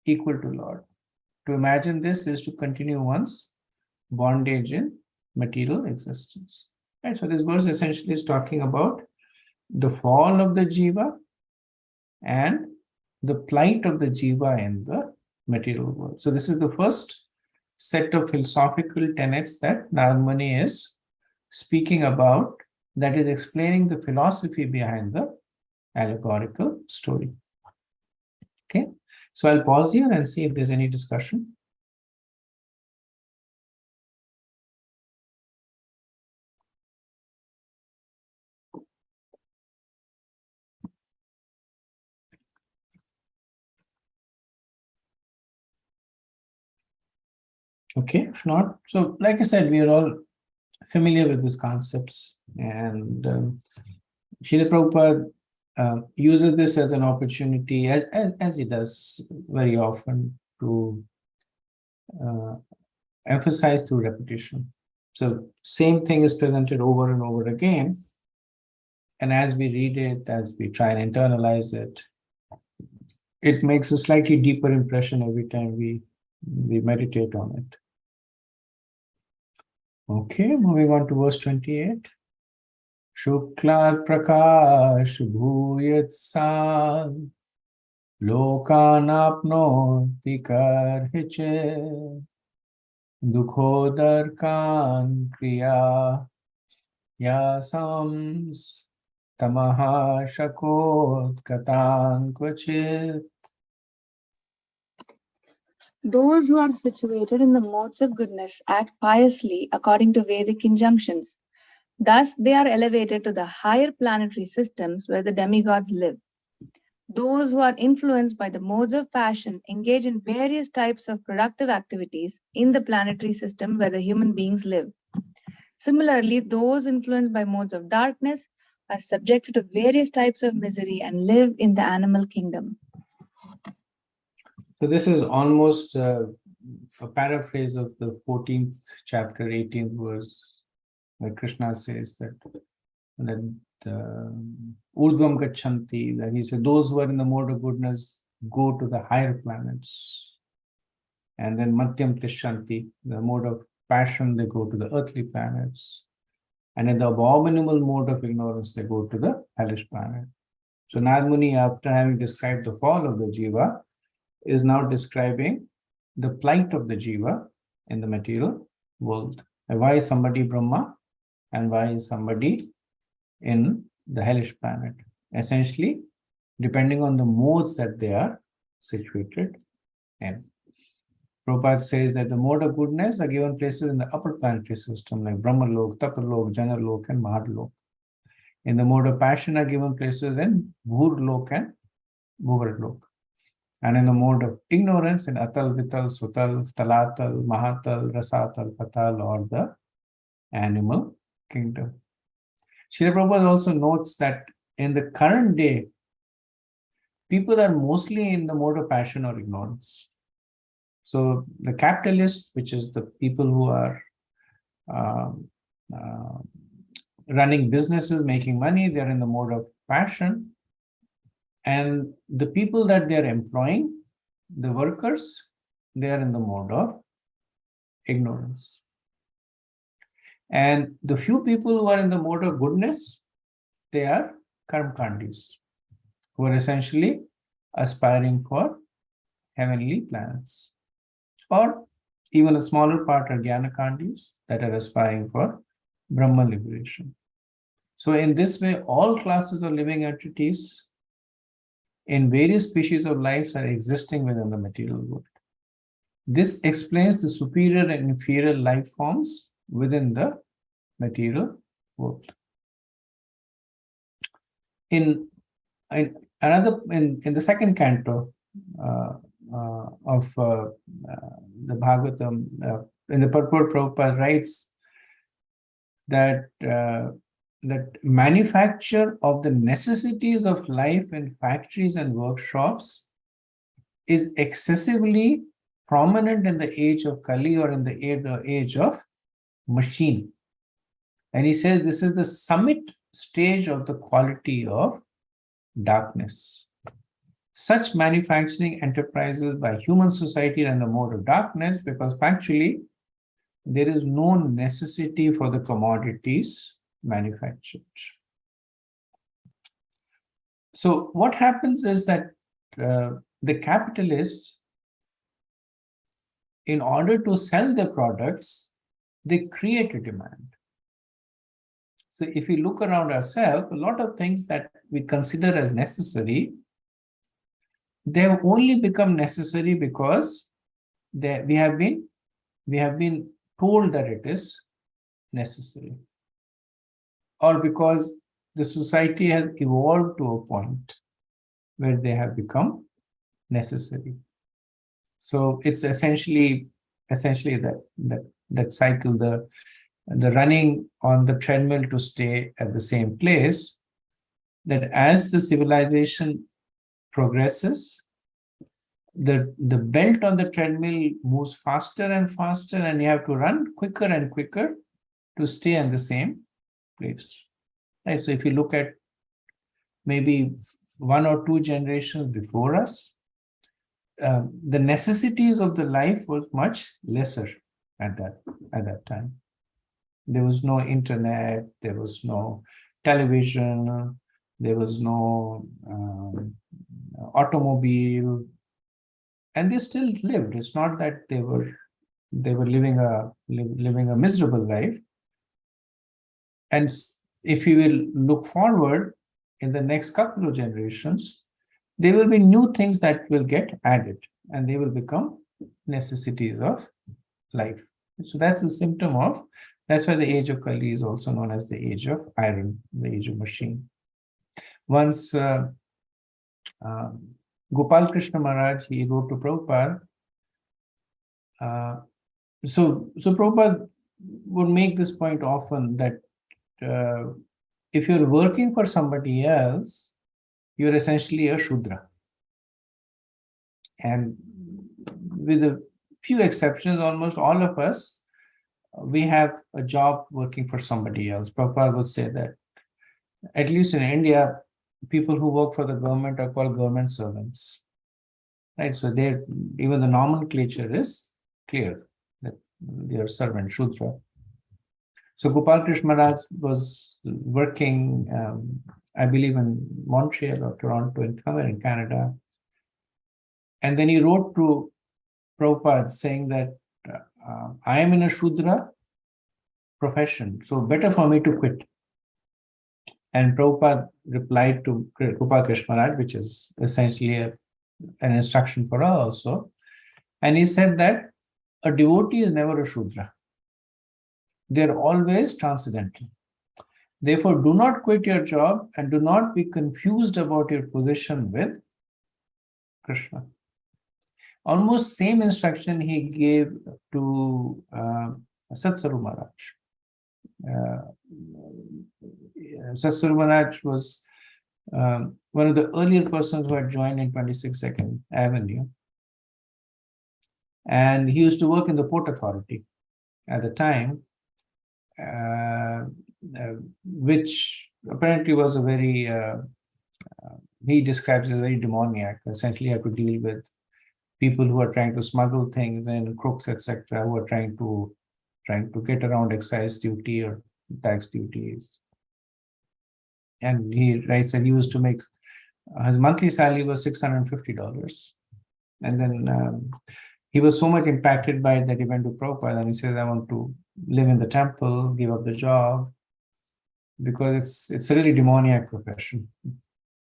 equal to Lord. To imagine this is to continue one's bondage in material existence. Right? So this verse essentially is talking about the fall of the jiva and the plight of the jiva in the material world. So this is the first set of philosophical tenets that Narad Muni is speaking about, that is explaining the philosophy behind the allegorical story. Okay, so I'll pause here and see if there's any discussion. Okay, if not, so like I said, we are all familiar with these concepts, and Srila Prabhupada uses this as an opportunity, as he does very often, to emphasize through repetition. So same thing is presented over and over again, and as we read it, as we try and internalize it, it makes a slightly deeper impression every time we meditate on it. Okay, moving on to verse 28. Shukla prakash bhuyat sal lokanapnoti karhiche dukhodarkan kriya yasams tamaha shakot katan kvachit. Those who are situated in the modes of goodness act piously according to Vedic injunctions. Thus, they are elevated to the higher planetary systems where the demigods live. Those who are influenced by the modes of passion engage in various types of productive activities in the planetary system where the human beings live. Similarly, those influenced by modes of darkness are subjected to various types of misery and live in the animal kingdom. So this is almost a paraphrase of the 14th chapter, 18th verse, where Krishna says that Urdhvam Gachanti, that he said those who are in the mode of goodness go to the higher planets. And then Madhyam Tishanti, the mode of passion, they go to the earthly planets. And in the abominable mode of ignorance, they go to the hellish planet. So Narad Muni, after having described the fall of the jiva, is now describing the plight of the jiva in the material world. And why is somebody Brahma and why is somebody in the hellish planet? Essentially, depending on the modes that they are situated in. Prabhupada says that the mode of goodness are given places in the upper planetary system like Brahmalok, Tapalok, Janalok, and Mahadlok. In the mode of passion are given places in Bhurlok and Bhuvarlok. And in the mode of ignorance in Atal, Vital, Sutal, Talatal, Mahatal, Rasatal, Patal, or the animal kingdom. Srila Prabhupada also notes that in the current day, people are mostly in the mode of passion or ignorance. So the capitalists, which is the people who are running businesses, making money, they're in the mode of passion. And the people that they're employing, the workers, they are in the mode of ignorance. And the few people who are in the mode of goodness, they are karmakandis, who are essentially aspiring for heavenly planets. Or even a smaller part are Jnanakandis that are aspiring for Brahma liberation. So in this way, all classes of living entities in various species of life are existing within the material world. This explains the superior and inferior life forms within the material world. In the second canto of the Bhagavatam, in the purport, Prabhupada writes that that manufacture of the necessities of life in factories and workshops is excessively prominent in the age of Kali, or in the age of machine. And he says this is the summit stage of the quality of darkness. Such manufacturing enterprises by human society are in the mode of darkness because factually there is no necessity for the commodities manufactured. So what happens is that the capitalists, in order to sell their products, they create a demand. So if we look around ourselves, a lot of things that we consider as necessary, they have only become necessary because we have been told that it is necessary, or because the society has evolved to a point where they have become necessary. So it's essentially that cycle, the running on the treadmill to stay at the same place, that as the civilization progresses, the belt on the treadmill moves faster and faster, and you have to run quicker and quicker to stay in the same place. Right? So if you look at maybe 1 or 2 generations before us, the necessities of the life was much lesser at that time. There was no internet, there was no television, there was no automobile, and they still lived. It's not that they were living a miserable life. And if you will look forward in the next couple of generations, there will be new things that will get added, and they will become necessities of life. So that's the symptom of. That's why the age of Kali is also known as the age of iron, the age of machine. Once Gopal Krishna Maharaj, he wrote to Prabhupada. So Prabhupada would make this point often that if you're working for somebody else, you're essentially a Shudra. And with a few exceptions, almost all of us, we have a job working for somebody else. Prabhupada would say that, at least in India, people who work for the government are called government servants. Right? So even the nomenclature is clear that they are servant, Shudra. So Gopal Krishna Maharaj was working, I believe, in Montreal or Toronto, somewhere in Canada. And then he wrote to Prabhupada saying that I am in a Shudra profession, so better for me to quit. And Prabhupada replied to Gopal Krishna Maharaj, which is essentially an instruction for us also. And he said that a devotee is never a Shudra. They're always transcendental. Therefore, do not quit your job and do not be confused about your position with Krishna. Almost same instruction he gave to Satsaru Maharaj. Satsaru Maharaj was one of the earlier persons who had joined in 22nd Avenue. And he used to work in the Port Authority at the time, which apparently was a very, he describes as very demoniac. Essentially, I could deal with people who are trying to smuggle things and crooks, etc., who are trying to get around excise duty or tax duties. And he writes that he used to make, his monthly salary was $650. And then he was so much impacted by it that he went to Prabhupada and he says, I want to live in the temple, give up the job, because it's a really demoniac position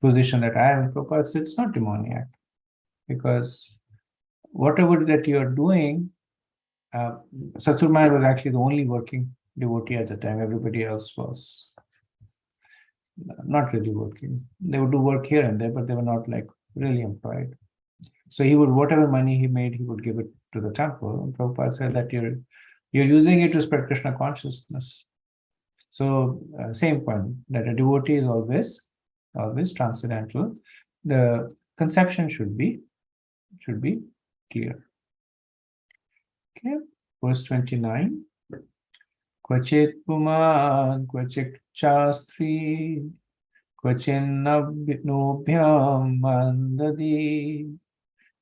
that I have in Prabhupada. So it's not demoniac, because whatever that you are doing, Satsaru Maharaj was actually the only working devotee at the time. Everybody else was not really working. They would do work here and there, but they were not like really employed. So he would, whatever money he made, he would give it to the temple. And Prabhupada said that you're using it to spread Krishna consciousness. So same point, that a devotee is always transcendental. The conception should be clear. Okay, verse 29. Kvachit puman, kvachit chastri, kvachinabhinobhyam mandadi,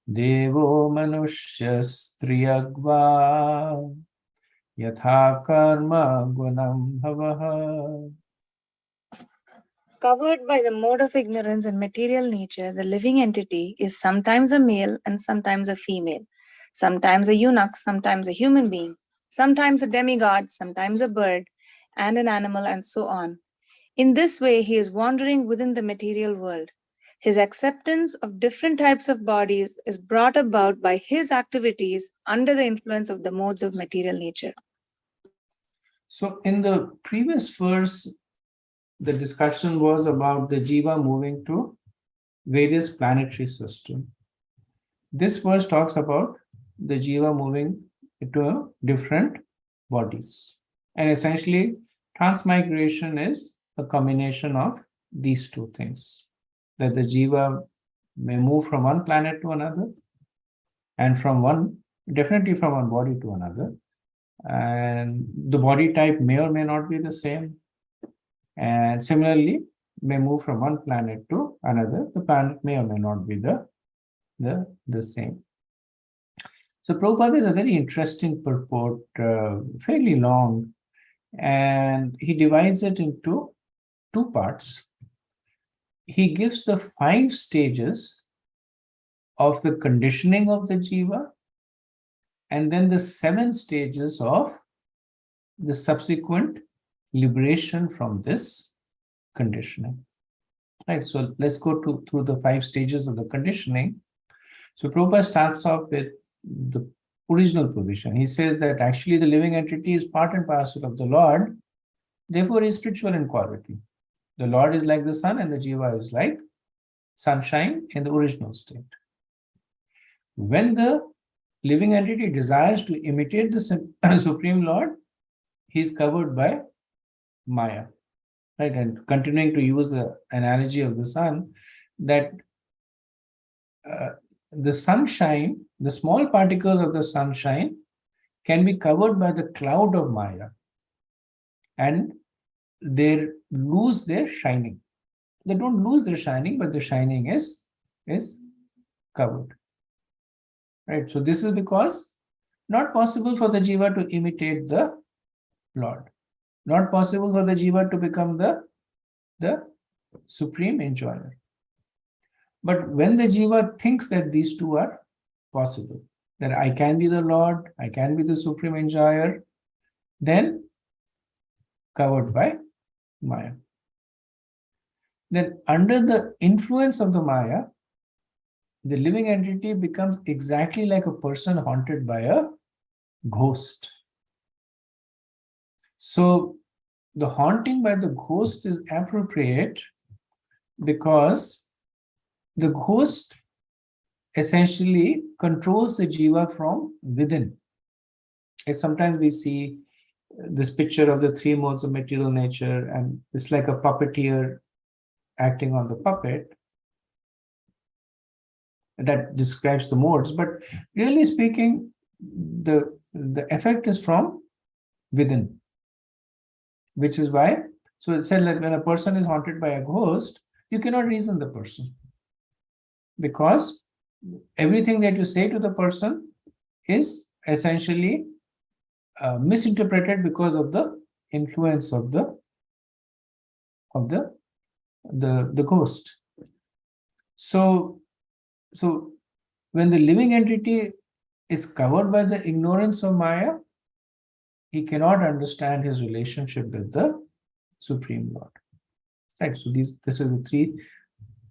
devo manushya striyagva, yatha karma gunam bhavaha. Covered by the mode of ignorance and material nature, the living entity is sometimes a male and sometimes a female, sometimes a eunuch, sometimes a human being, sometimes a demigod, sometimes a bird, and an animal, and so on. In this way, he is wandering within the material world. His acceptance of different types of bodies is brought about by his activities under the influence of the modes of material nature. So in the previous verse, the discussion was about the Jiva moving to various planetary systems. This verse talks about the Jiva moving into different bodies. And essentially, transmigration is a combination of these two things. That the Jiva may move from one planet to another, and definitely from one body to another. And the body type may or may not be the same. And similarly, may move from one planet to another. The planet may or may not be the same. So Prabhupada is a very interesting purport, fairly long, and he divides it into two parts. He gives the 5 stages of the conditioning of the Jiva, and then the 7 stages of the subsequent liberation from this conditioning. Right, so let's go through the 5 stages of the conditioning. So Prabhupada starts off with the original position. He says that actually the living entity is part and parcel of the Lord, therefore is spiritual in quality. The Lord is like the sun and the Jiva is like sunshine in the original state. When the living entity desires to imitate the Supreme Lord, he is covered by Maya. Right, and continuing to use the analogy of the sun, that the sunshine, the small particles of the sunshine can be covered by the cloud of Maya, and they lose their shining. They don't lose their shining, but the shining is covered. Right, so this is because not possible for the Jiva to imitate the Lord. Not possible for the Jiva to become the supreme enjoyer. But when the Jiva thinks that these two are possible, that I can be the Lord, I can be the supreme enjoyer, then covered by Maya. Then under the influence of the Maya, the living entity becomes exactly like a person haunted by a ghost. So the haunting by the ghost is appropriate because the ghost essentially controls the jiva from within. And sometimes we see this picture of the three modes of material nature, and it's like a puppeteer acting on the puppet. That describes the modes, but really speaking, the effect is from within, which is why. So it said that when a person is haunted by a ghost, you cannot reason the person, because everything that you say to the person is essentially misinterpreted because of the influence of the ghost. So when the living entity is covered by the ignorance of Maya, he cannot understand his relationship with the Supreme Lord. Right. So this is the three.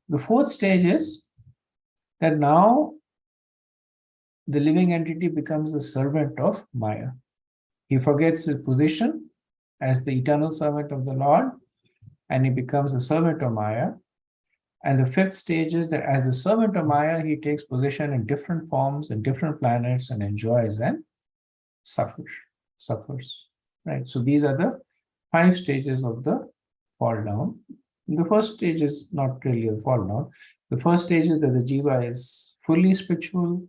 The fourth stage is that now the living entity becomes the servant of Maya. He forgets his position as the eternal servant of the Lord, and he becomes a servant of Maya. And the fifth stage is that as the servant of Maya, he takes position in different forms and different planets and enjoys and suffers. Right. So these are the 5 stages of the fall down. The first stage is not really a fall down. The first stage is that the jiva is fully spiritual.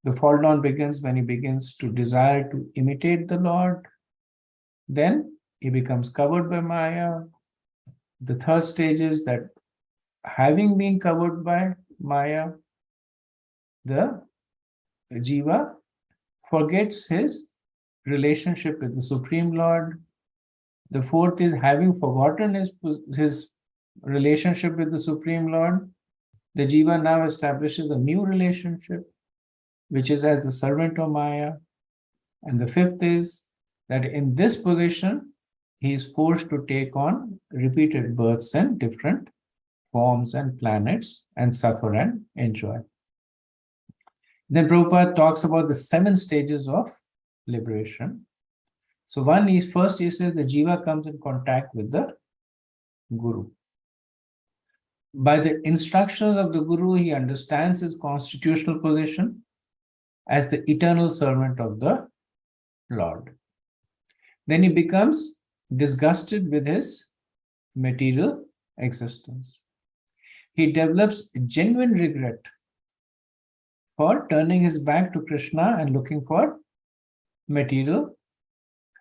The fall down begins when he begins to desire to imitate the Lord. Then he becomes covered by Maya. The third stage is that having been covered by Maya, the jiva forgets his relationship with the Supreme Lord. The fourth is having forgotten his relationship with the Supreme Lord, the jiva now establishes a new relationship, which is as the servant of Maya. And the fifth is that in this position, he is forced to take on repeated births and different forms and planets and suffer and enjoy. Then Prabhupada talks about the 7 stages of liberation. So first he says the jiva comes in contact with the Guru. By the instructions of the Guru, he understands his constitutional position as the eternal servant of the Lord. Then he becomes disgusted with his material existence. He develops genuine regret for turning his back to Krishna and looking for material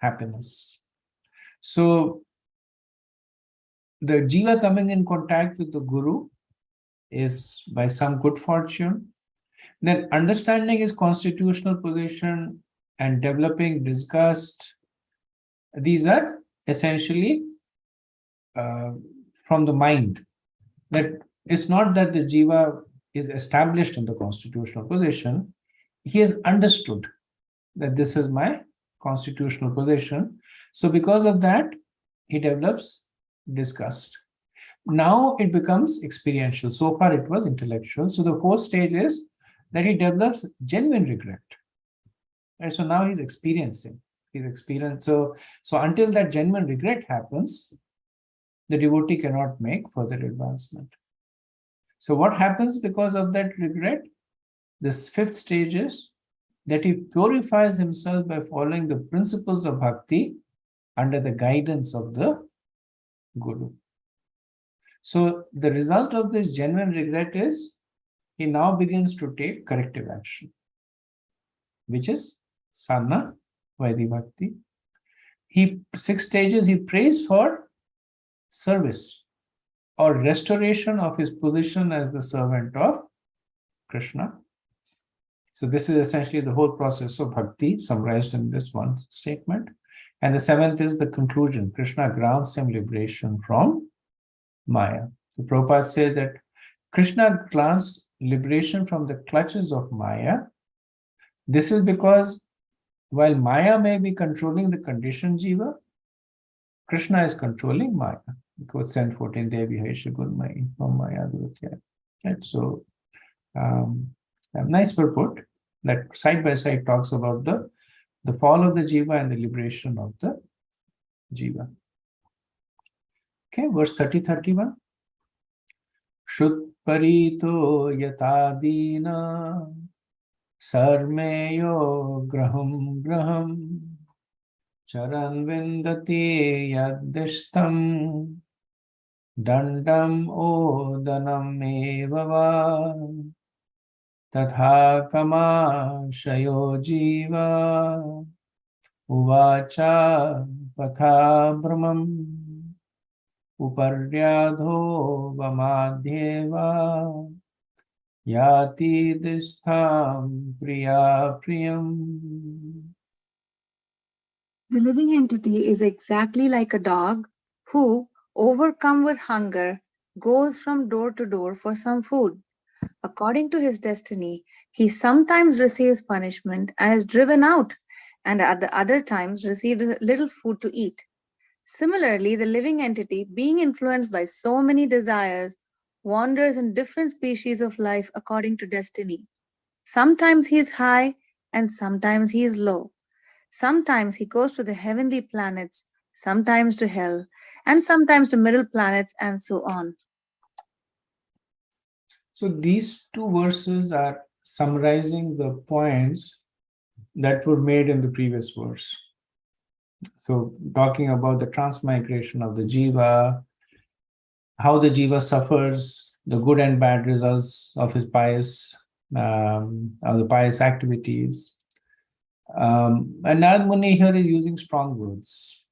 happiness. So the jiva coming in contact with the Guru is by some good fortune. Then understanding his constitutional position and developing disgust, these are essentially from the mind. That it's not that the jiva is established in the constitutional position. He has understood that this is my constitutional position. So because of that, he develops disgust. Now it becomes experiential. So far it was intellectual. So the fourth stage is that he develops genuine regret. And so now he's experiencing. So until that genuine regret happens, the devotee cannot make further advancement. So what happens because of that regret? This fifth stage is that he purifies himself by following the principles of bhakti under the guidance of the Guru. So the result of this genuine regret is he now begins to take corrective action, which is sadhana, Vaidhi Bhakti. 6 stages, he prays for service or restoration of his position as the servant of Krishna. So this is essentially the whole process of bhakti summarized in this one statement. And the 7th is the conclusion. Krishna grants him liberation from Maya. So Prabhupada said that Krishna grants liberation from the clutches of Maya. This is because while Maya may be controlling the conditioned jiva, Krishna is controlling Maya. Because send 14 Devi Haisha Gurmai from Maya. Right? So a nice purport that side by side talks about the the fall of the Jiva and the liberation of the Jiva. Okay, verse 30-31. Shutparito yatadina sarmeyo graham charan vindati yaddishtam dandam odanam evava tatha kama shayo jiva uvacha patha brahmam uparyadho vamadhyeva yati distham priya priyam. The living entity is exactly like a dog who, overcome with hunger, goes from door to door for some food. According to his destiny, he sometimes receives punishment and is driven out, and at the other times receives little food to eat. Similarly, the living entity, being influenced by so many desires, wanders in different species of life according to destiny. Sometimes he is high and sometimes he is low. Sometimes he goes to the heavenly planets, sometimes to hell, and sometimes to middle planets, and so on. So these two verses are summarizing the points that were made in the previous verse. So talking about the transmigration of the Jiva, how the Jiva suffers, the good and bad results of his pious, of the pious activities. And Narad Muni here is using strong words,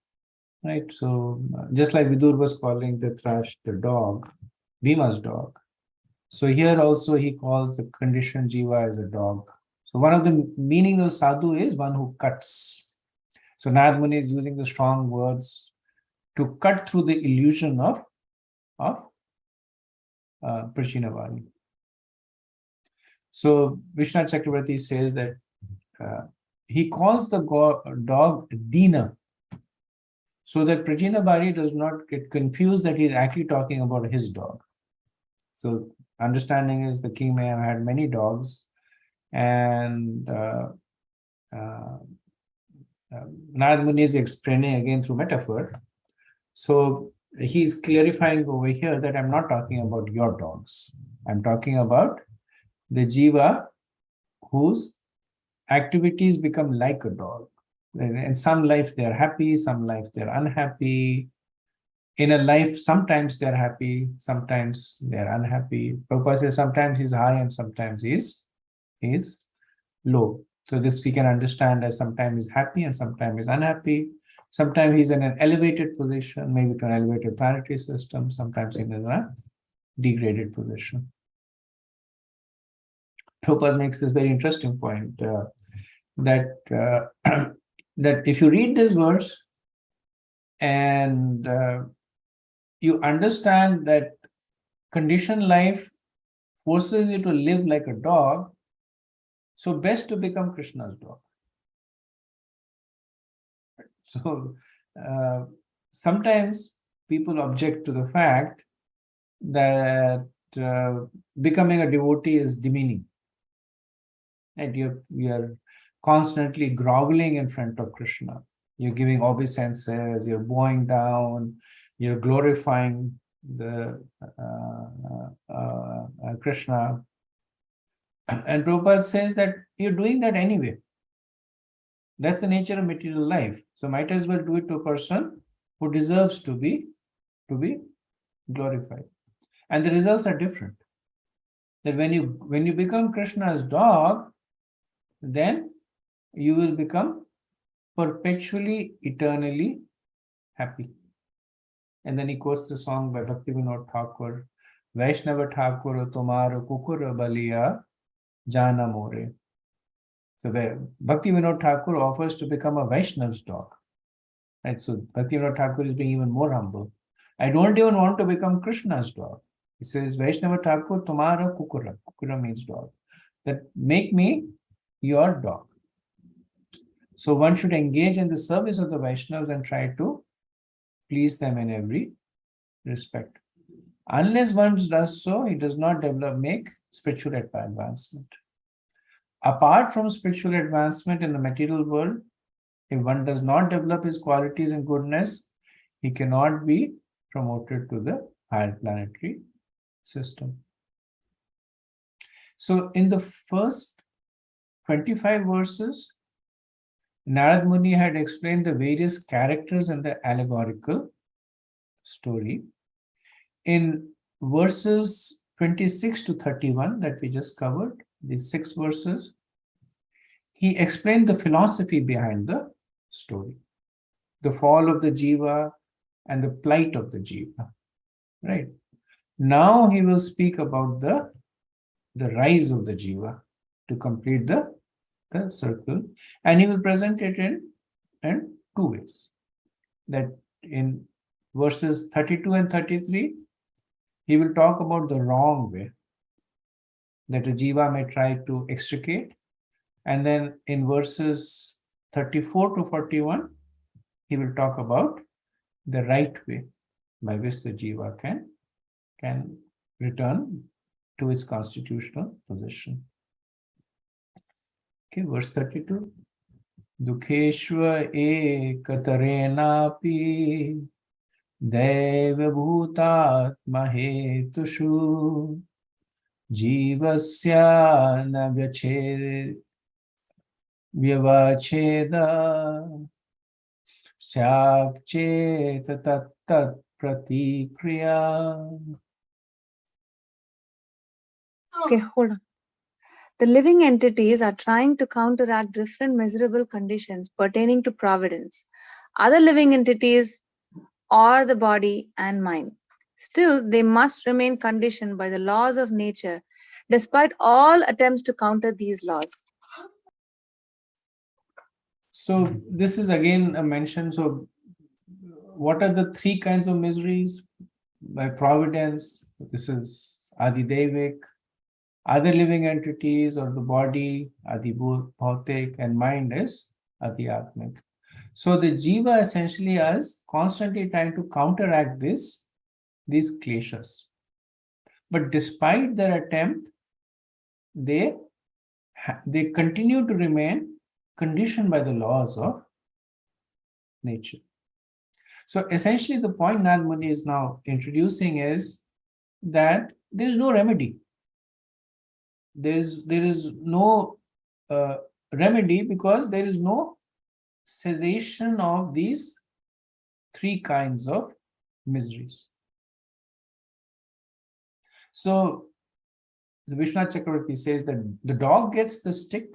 right? So just like Vidur was calling the thrush the dog, Bhima's dog. So here also he calls the conditioned Jiva as a dog. So one of the meaning of sadhu is one who cuts. So Narad Muni is using the strong words to cut through the illusion of Prachinavadi. So Vishnu Chakravarti says that he calls the dog Dina, so that Prachinavadi does not get confused that he's actually talking about his dog. So understanding is the king may have had many dogs, and Narad Muni is explaining again through metaphor. So he's clarifying over here that I'm not talking about your dogs. I'm talking about the Jiva whose activities become like a dog. In some life they're happy, some life they're unhappy. In a life, sometimes they're happy, sometimes they're unhappy. Prabhupada says sometimes he's high and sometimes he's low. So this we can understand as sometimes he's happy and sometimes he's unhappy. Sometimes he's in an elevated position, maybe to an elevated planetary system. Sometimes he's in a degraded position. Prabhupada makes this very interesting point that that if you read this verse and you understand that conditioned life forces you to live like a dog, so best to become Krishna's dog. So sometimes people object to the fact that becoming a devotee is demeaning. And you're constantly groveling in front of Krishna. You're giving obeisances, you're bowing down, you're glorifying the Krishna. And Prabhupada says that you're doing that anyway. That's the nature of material life. So might as well do it to a person who deserves to be glorified. And the results are different. That when you become Krishna's dog, then you will become perpetually, eternally happy. And then he quotes the song by Bhakti Vinod Thakur, Vaishnava Thakur Tomar Kukura Baliya Jana More. So Bhakti Vinod Thakur offers to become a Vaishnav's dog. Right? So Bhakti Vinod Thakur is being even more humble. I don't even want to become Krishna's dog. He says, Vaishnava Thakur Tomara Kukura. Kukura means dog. That make me your dog. So one should engage in the service of the Vaishnavas and try to please them in every respect. Unless one does so, he does not make spiritual advancement. Apart from spiritual advancement in the material world, If one does not develop his qualities and goodness, he cannot be promoted to the higher planetary system. So in the first 25 verses, Narad Muni had explained the various characters in the allegorical story. In verses 26 to 31 that we just covered, these 6 verses, he explained the philosophy behind the story, the fall of the Jiva and the plight of the Jiva. Right? Now he will speak about the rise of the Jiva to complete the circle, and he will present it in 2 ways. That in verses 32 and 33, he will talk about the wrong way that a Jiva may try to extricate. And then in verses 34 to 41, he will talk about the right way by which the Jiva can return to its constitutional position. Okay, verse 32. Dukheshva ekatarenapi deva bhutatma hetushu jivasya na vyavacheda syakcheta tat pratikriya. Okay, hold on. The living entities are trying to counteract different miserable conditions pertaining to providence, other living entities, or the body and mind. Still, they must remain conditioned by the laws of nature, despite all attempts to counter these laws. So this is again a mention. So what are the 3 kinds of miseries? By providence, this is Adidevik, other living entities or the body, Adi Bhautik, and mind is Adhyatmik. So the Jiva essentially is constantly trying to counteract these kleshas. But despite their attempt, they continue to remain conditioned by the laws of nature. So essentially the point Narad Muni is now introducing is that there is no remedy. There is no remedy because there is no cessation of these 3 kinds of miseries. So the Vishwanath Chakravarti says that the dog gets the stick,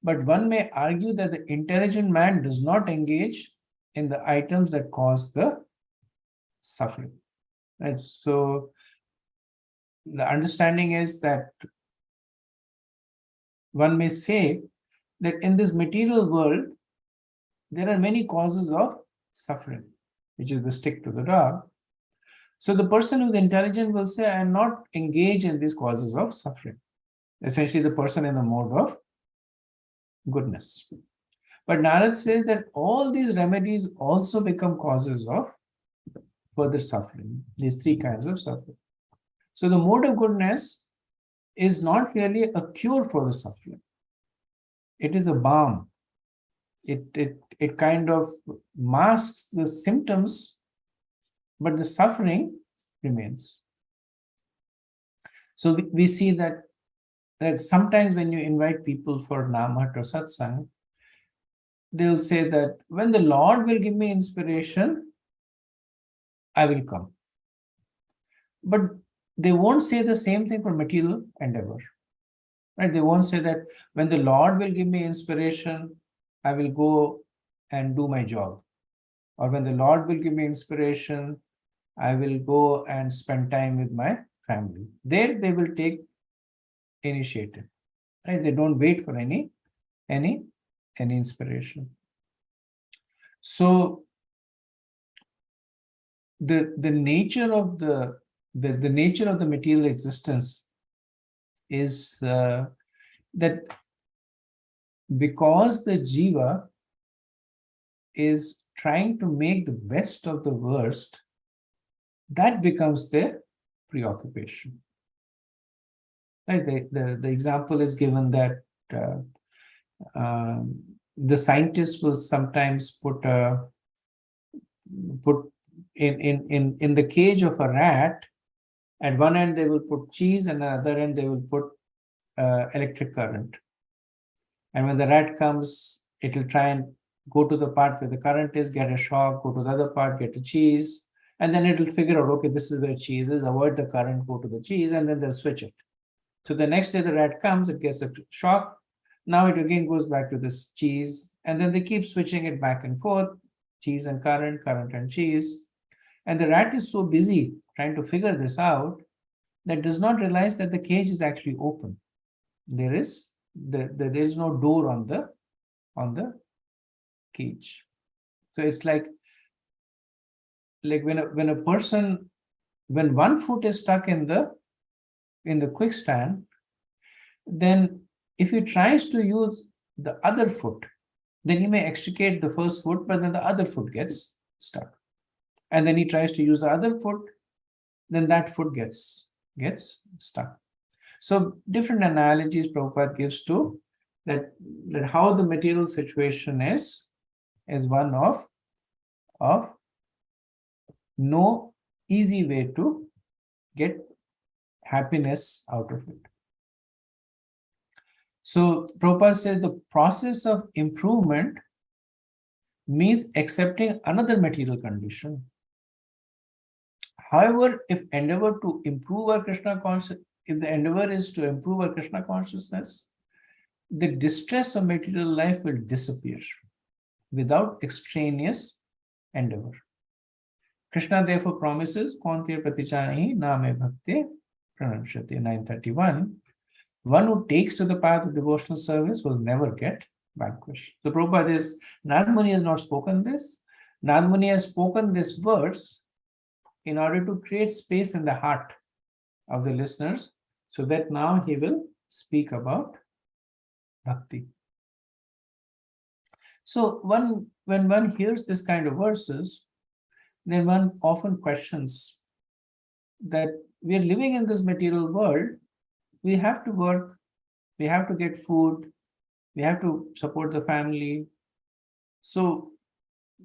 but one may argue that the intelligent man does not engage in the items that cause the suffering. Right? So the understanding is that one may say that in this material world, there are many causes of suffering, which is the stick to the dog. So the person who's intelligent will say, I am not engaged in these causes of suffering. Essentially, the person in the mode of goodness. But Narad says that all these remedies also become causes of further suffering, these 3 kinds of suffering. So the mode of goodness is not really a cure for the suffering. It is a balm. It kind of masks the symptoms, but the suffering remains. So we see that sometimes when you invite people for Namat or Satsang, they'll say that when the Lord will give me inspiration, I will come. But they won't say the same thing for material endeavor. Right? They won't say that when the Lord will give me inspiration, I will go and do my job. Or when the Lord will give me inspiration, I will go and spend time with my family. There they will take initiative. Right? They don't wait for any inspiration. So the nature of the nature of the material existence is that because the Jiva is trying to make the best of the worst, that becomes their preoccupation. Right? The example is given that the scientists will sometimes put in the cage of a rat. At one end, they will put cheese, and at the other end, they will put electric current. And when the rat comes, it will try and go to the part where the current is, get a shock, go to the other part, get a cheese, and then it will figure out, okay, this is where cheese is, avoid the current, go to the cheese, and then they'll switch it. So the next day the rat comes, it gets a shock. Now it again goes back to this cheese, and then they keep switching it back and forth, cheese and current, current and cheese. And the rat is so busy trying to figure this out that does not realize that the cage is actually open. There is no door on the cage. So it's like when a person, when one foot is stuck in the quicksand, then if he tries to use the other foot, then he may extricate the first foot, but then the other foot gets stuck. And then he tries to use the other foot, then that foot gets stuck. So different analogies Prabhupada gives to that how the material situation is one of no easy way to get happiness out of it. So Prabhupada said the process of improvement means accepting another material condition. However, if the endeavor is to improve our Krishna consciousness, the distress of material life will disappear without extraneous endeavor. Krishna therefore promises, Kaunteya Pratichanahi Name Bhakti Prananshati 931. One who takes to the path of devotional service will never get vanquished. So Prabhupada is, Narad Muni has not spoken this. Narad Muni has spoken this verse in order to create space in the heart of the listeners, so that now he will speak about bhakti. So when one hears this kind of verses, then one often questions that we are living in this material world, we have to work, we have to get food, we have to support the family. So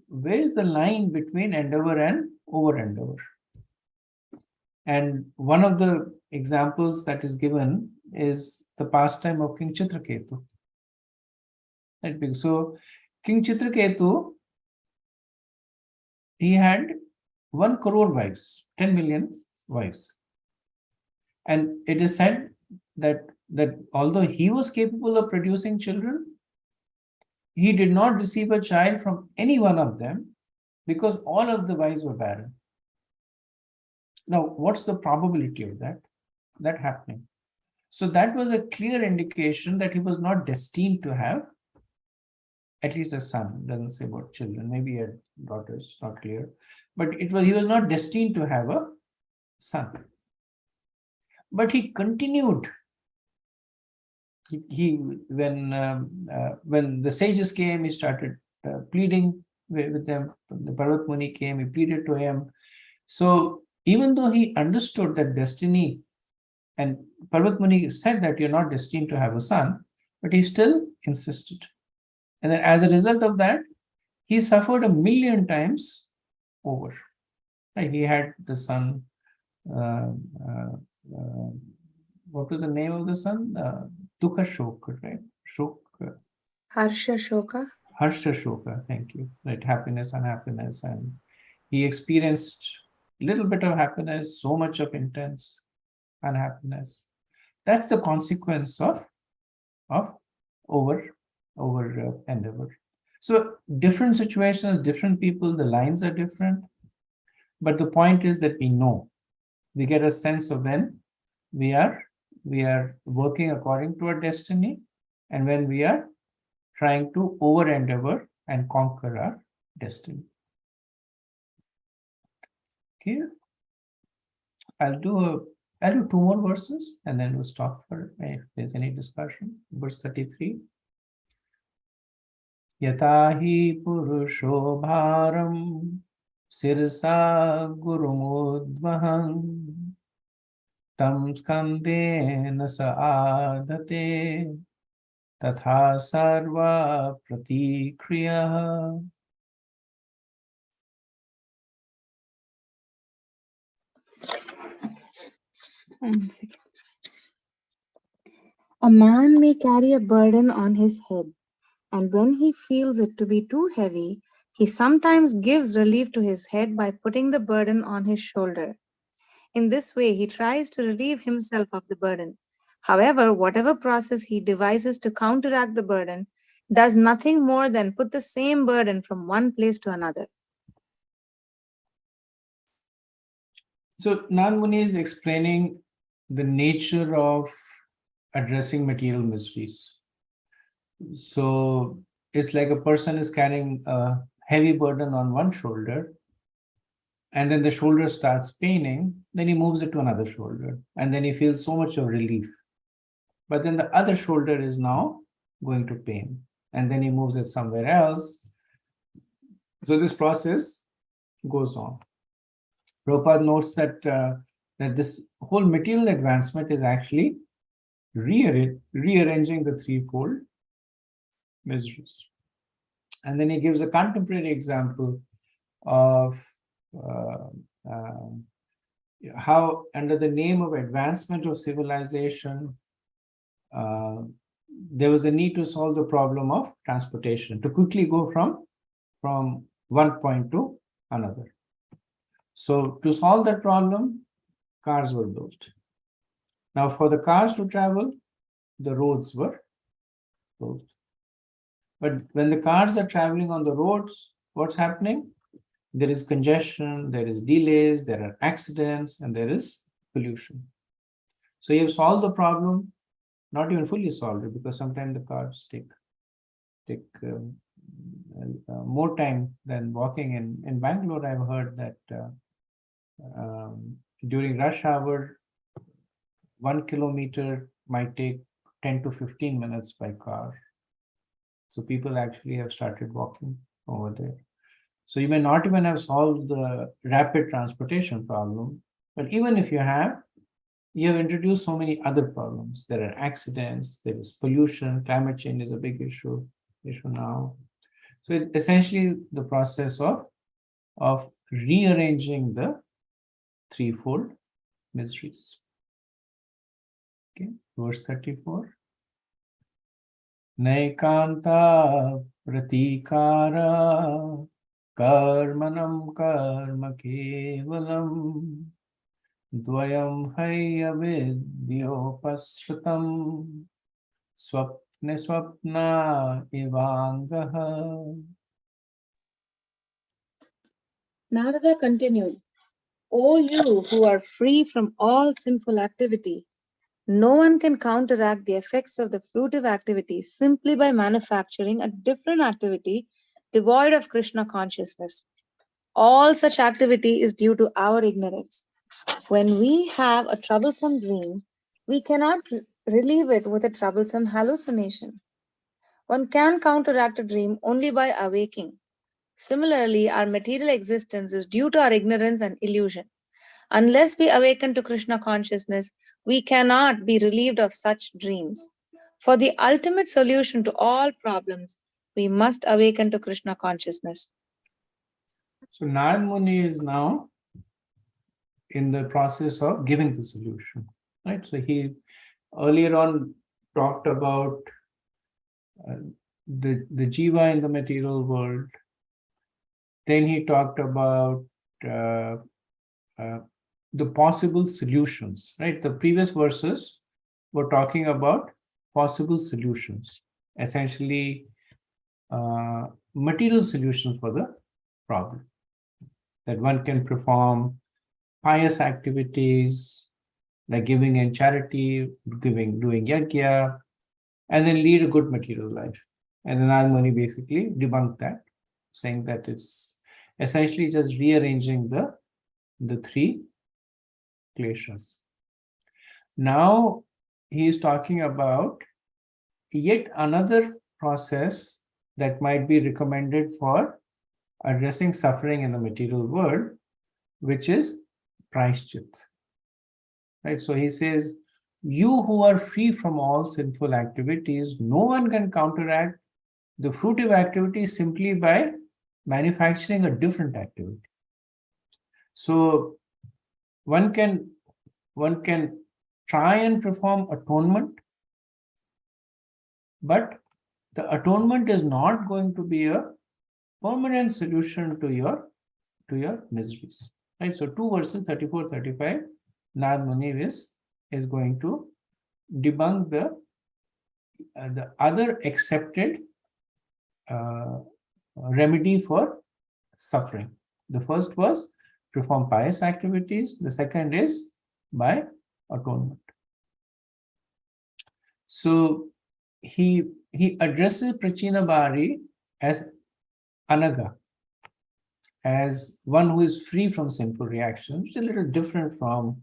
where is the line between endeavor and over endeavor? And one of the examples that is given is the pastime of King Chitraketu. So King Chitraketu, he had 1 crore wives, 10 million wives. And it is said that although he was capable of producing children, he did not receive a child from any one of them because all of the wives were barren. Now, what's the probability of that happening? So that was a clear indication that he was not destined to have at least a son. Doesn't say about children, maybe he had daughters, not clear. But he was not destined to have a son. But he continued. When the sages came, he started pleading with them. The Parvat Muni came, he pleaded to him. So even though he understood that destiny, and Parvat Muni said that you're not destined to have a son, but he still insisted. And then as a result of that, he suffered 1,000,000 times over. Right? He had the son, what was the name of the son? Dukha Shoka, right? Harsha Shoka. Harsha Shoka, thank you. Right, happiness, unhappiness. And he experienced a little bit of happiness, so much of intense unhappiness. That's the consequence of over endeavor. So different situations, different people, the lines are different. But the point is that we know, we get a sense of when we are working according to our destiny, and when we are trying to over endeavor and conquer our destiny. Okay, I'll do 2 more verses and then we'll stop for if there's any discussion. Verse 33. Yatahi purusho bharam sirsa gurumudvaham tam skandena sa adhate Tatha sarva pratikriya. A man may carry a burden on his head, and when he feels it to be too heavy, he sometimes gives relief to his head by putting the burden on his shoulder. In this way, he tries to relieve himself of the burden. However, whatever process he devises to counteract the burden does nothing more than put the same burden from one place to another. So Nan Muni is explaining the nature of addressing material mysteries. So it's like a person is carrying a heavy burden on one shoulder, and then the shoulder starts paining, then he moves it to another shoulder, and then he feels so much of relief. But then the other shoulder is now going to pain, and then he moves it somewhere else. So this process goes on. Prabhupada notes that that this whole material advancement is actually rearranging the threefold miseries. And then he gives a contemporary example of how, under the name of advancement of civilization, there was a need to solve the problem of transportation, to quickly go from one point to another. So to solve that problem, cars were built. Now, for the cars to travel, the roads were built. But when the cars are traveling on the roads, what's happening? There is congestion, there is delays, there are accidents, and there is pollution. So you've solved the problem, not even fully solved it, because sometimes the cars take more time than walking. In Bangalore, I've heard that during rush hour, 1 kilometer might take 10 to 15 minutes by car. So people actually have started walking over there. So you may not even have solved the rapid transportation problem, but even if you have introduced so many other problems. There are accidents, there is pollution, climate change is a big issue now. So it's essentially the process of rearranging the threefold miseries. Okay, verse 34. Naikanta pratikara karmanam karma kevalam dvayam hayya vidyopasrutam swapne swapna ivangaha. Narada continued, O you who are free from all sinful activity, no one can counteract the effects of the fruitive activity simply by manufacturing a different activity devoid of Krishna consciousness. All such activity is due to our ignorance. When we have a troublesome dream, we cannot relieve it with a troublesome hallucination. One can counteract a dream only by awaking. Similarly, our material existence is due to our ignorance and illusion. Unless we awaken to Krishna consciousness, we cannot be relieved of such dreams. For the ultimate solution to all problems, we must awaken to Krishna consciousness. So Narad Muni is now in the process of giving the solution, right? So he earlier on talked about the Jiva in the material world. Then he talked about the possible solutions, right? The previous verses were talking about possible solutions, essentially material solutions for the problem. That one can perform pious activities like giving in charity, doing yajna, and then lead a good material life. And then Narad Muni basically debunked that, saying that it's essentially just rearranging the three kleshas. Now he is talking about yet another process that might be recommended for addressing suffering in the material world, which is prashchit. Right? So he says, you who are free from all sinful activities, no one can counteract the fruitive activity simply by manufacturing a different activity. So one can try and perform atonement, but the atonement is not going to be a permanent solution to your miseries. Right? So 2 verses 34, 35, Narad Muni is going to debunk the other accepted remedy for suffering. The first was perform pious activities. The second is by atonement. So he addresses Prachinabhari as Anaga, as one who is free from sinful reactions, which is a little different from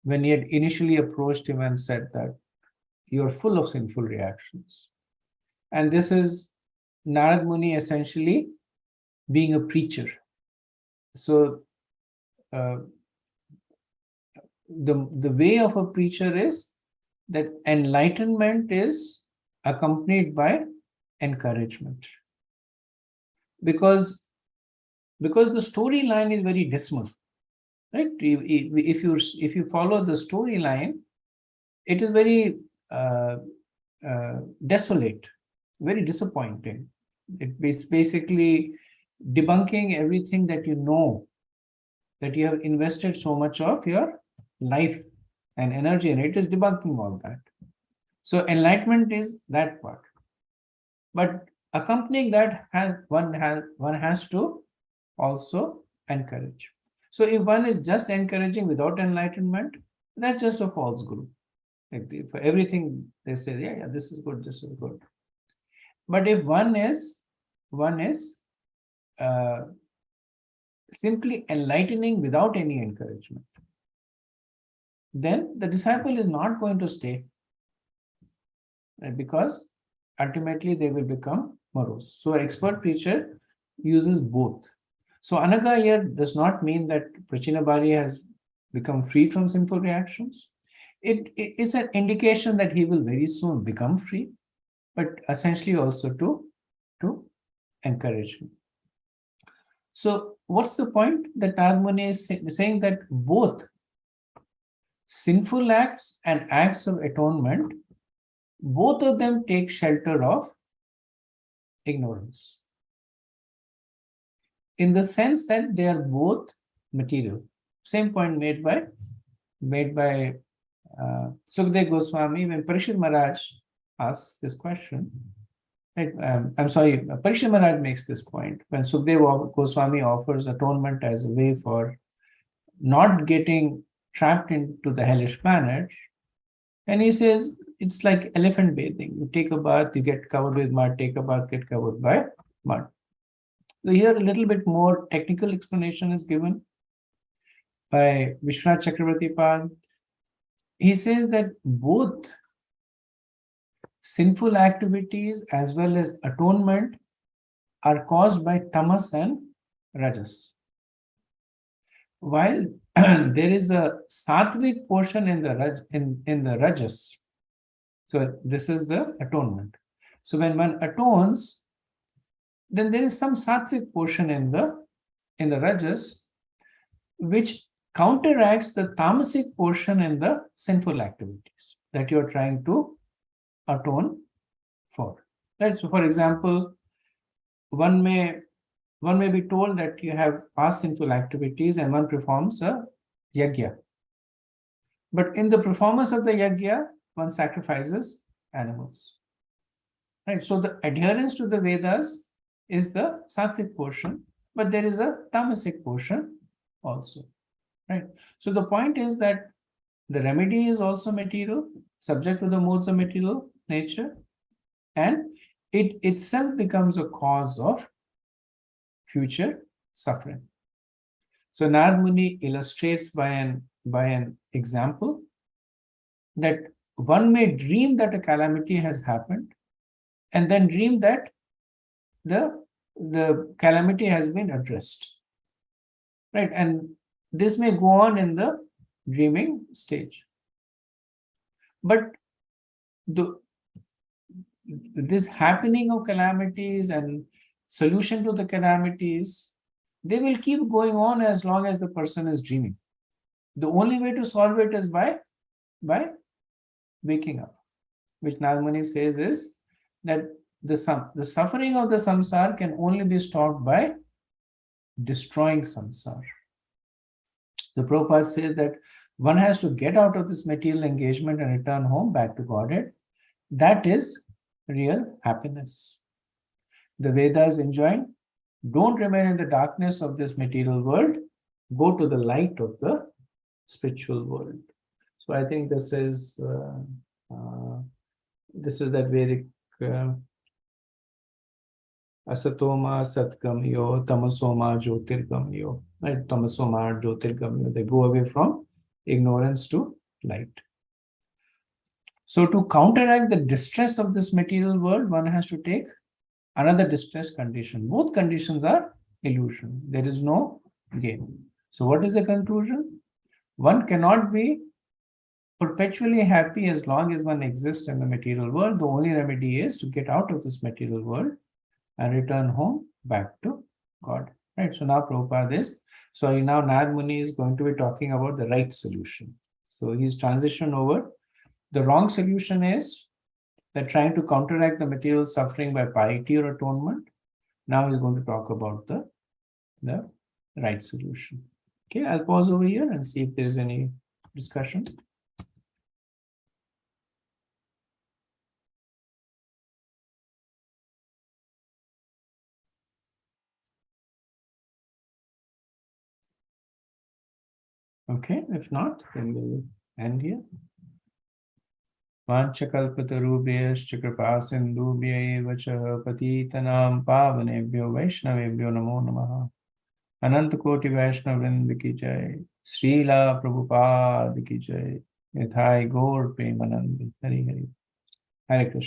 when he had initially approached him and said that you are full of sinful reactions. And this is Narad Muni essentially being a preacher. So the way of a preacher is that enlightenment is accompanied by encouragement. Because the storyline is very dismal, right? If you follow the storyline, it is very desolate, very disappointing. It is basically debunking everything that you know, that you have invested so much of your life and energy in. It is debunking all that. So enlightenment is that part. But accompanying that, one has to also encourage. So if one is just encouraging without enlightenment, that's just a false guru. Like for everything they say, yeah, this is good, this is good. But if one is simply enlightening without any encouragement, then the disciple is not going to stay, right? Because ultimately they will become morose. So an expert preacher uses both. So Anaga here does not mean that Prachinabhari has become free from sinful reactions. It's an indication that he will very soon become free, but essentially also to encourage him. So what's the point? That Narad Muni is saying that both sinful acts and acts of atonement, both of them take shelter of ignorance, in the sense that they are both material. Same point made by Sukdev Goswami when Parishad Maharaj asks this question. Right? Parishad Maharaj makes this point when Sukdev Goswami offers atonement as a way for not getting trapped into the hellish planet. And he says, it's like elephant bathing. You take a bath, you get covered with mud, take a bath, get covered by mud. So here a little bit more technical explanation is given by Vishwanath Chakravarti Pad. He says that both sinful activities as well as atonement are caused by tamas and rajas. While there is a sattvic portion in the rajas, so this is the atonement. So when one atones, then there is some sattvic portion in the rajas, which counteracts the tamasic portion in the sinful activities that you are trying to atone for. Right? So, for example, one may be told that you have past sinful activities and one performs a yajna. But in the performance of the yajna, one sacrifices animals. Right? So the adherence to the Vedas is the sattvic portion, but there is a tamasic portion also. Right? So the point is that the remedy is also material, subject to the modes of material nature, and it itself becomes a cause of future suffering. So Narad Muni illustrates by an example that one may dream that a calamity has happened and then dream that the calamity has been addressed. Right? And this may go on in the dreaming stage. But this happening of calamities and solution to the calamities, they will keep going on as long as the person is dreaming. The only way to solve it is by waking up, which Nagmani says is that the suffering of the samsara can only be stopped by destroying samsara. The Prabhupada says that one has to get out of this material engagement and return home back to Godhead. That is real happiness. The Vedas enjoin, don't remain in the darkness of this material world, go to the light of the spiritual world. So I think this is that Vedic asatoma satgamyo tamasoma jyotirgamyo, right? Tamasoma jyotirgamyo, they go away from ignorance to light. So to counteract the distress of this material world, one has to take another distress condition. Both conditions are illusion. There is no gain. So what is the conclusion? One cannot be perpetually happy as long as one exists in the material world. The only remedy is to get out of this material world and return home back to God. Right. So now Prabhupada is, now Nag Muni is going to be talking about the right solution. So he's transitioned over. The wrong solution is that trying to counteract the material suffering by piety or atonement. Now he's going to talk about the right solution. Okay, I'll pause over here and see if there's any discussion. Okay, if not, then we'll end here. Vanchakalpatarubhyascha kripasindubhya cha patitanam pavanebhyo vaishnavebhyo namo namaha. Ananta Koti Vaishnav ki jai. Srila Prabhupada ki jai. Nithai Gaur Premanand. Hari Hari. Hare Krishna.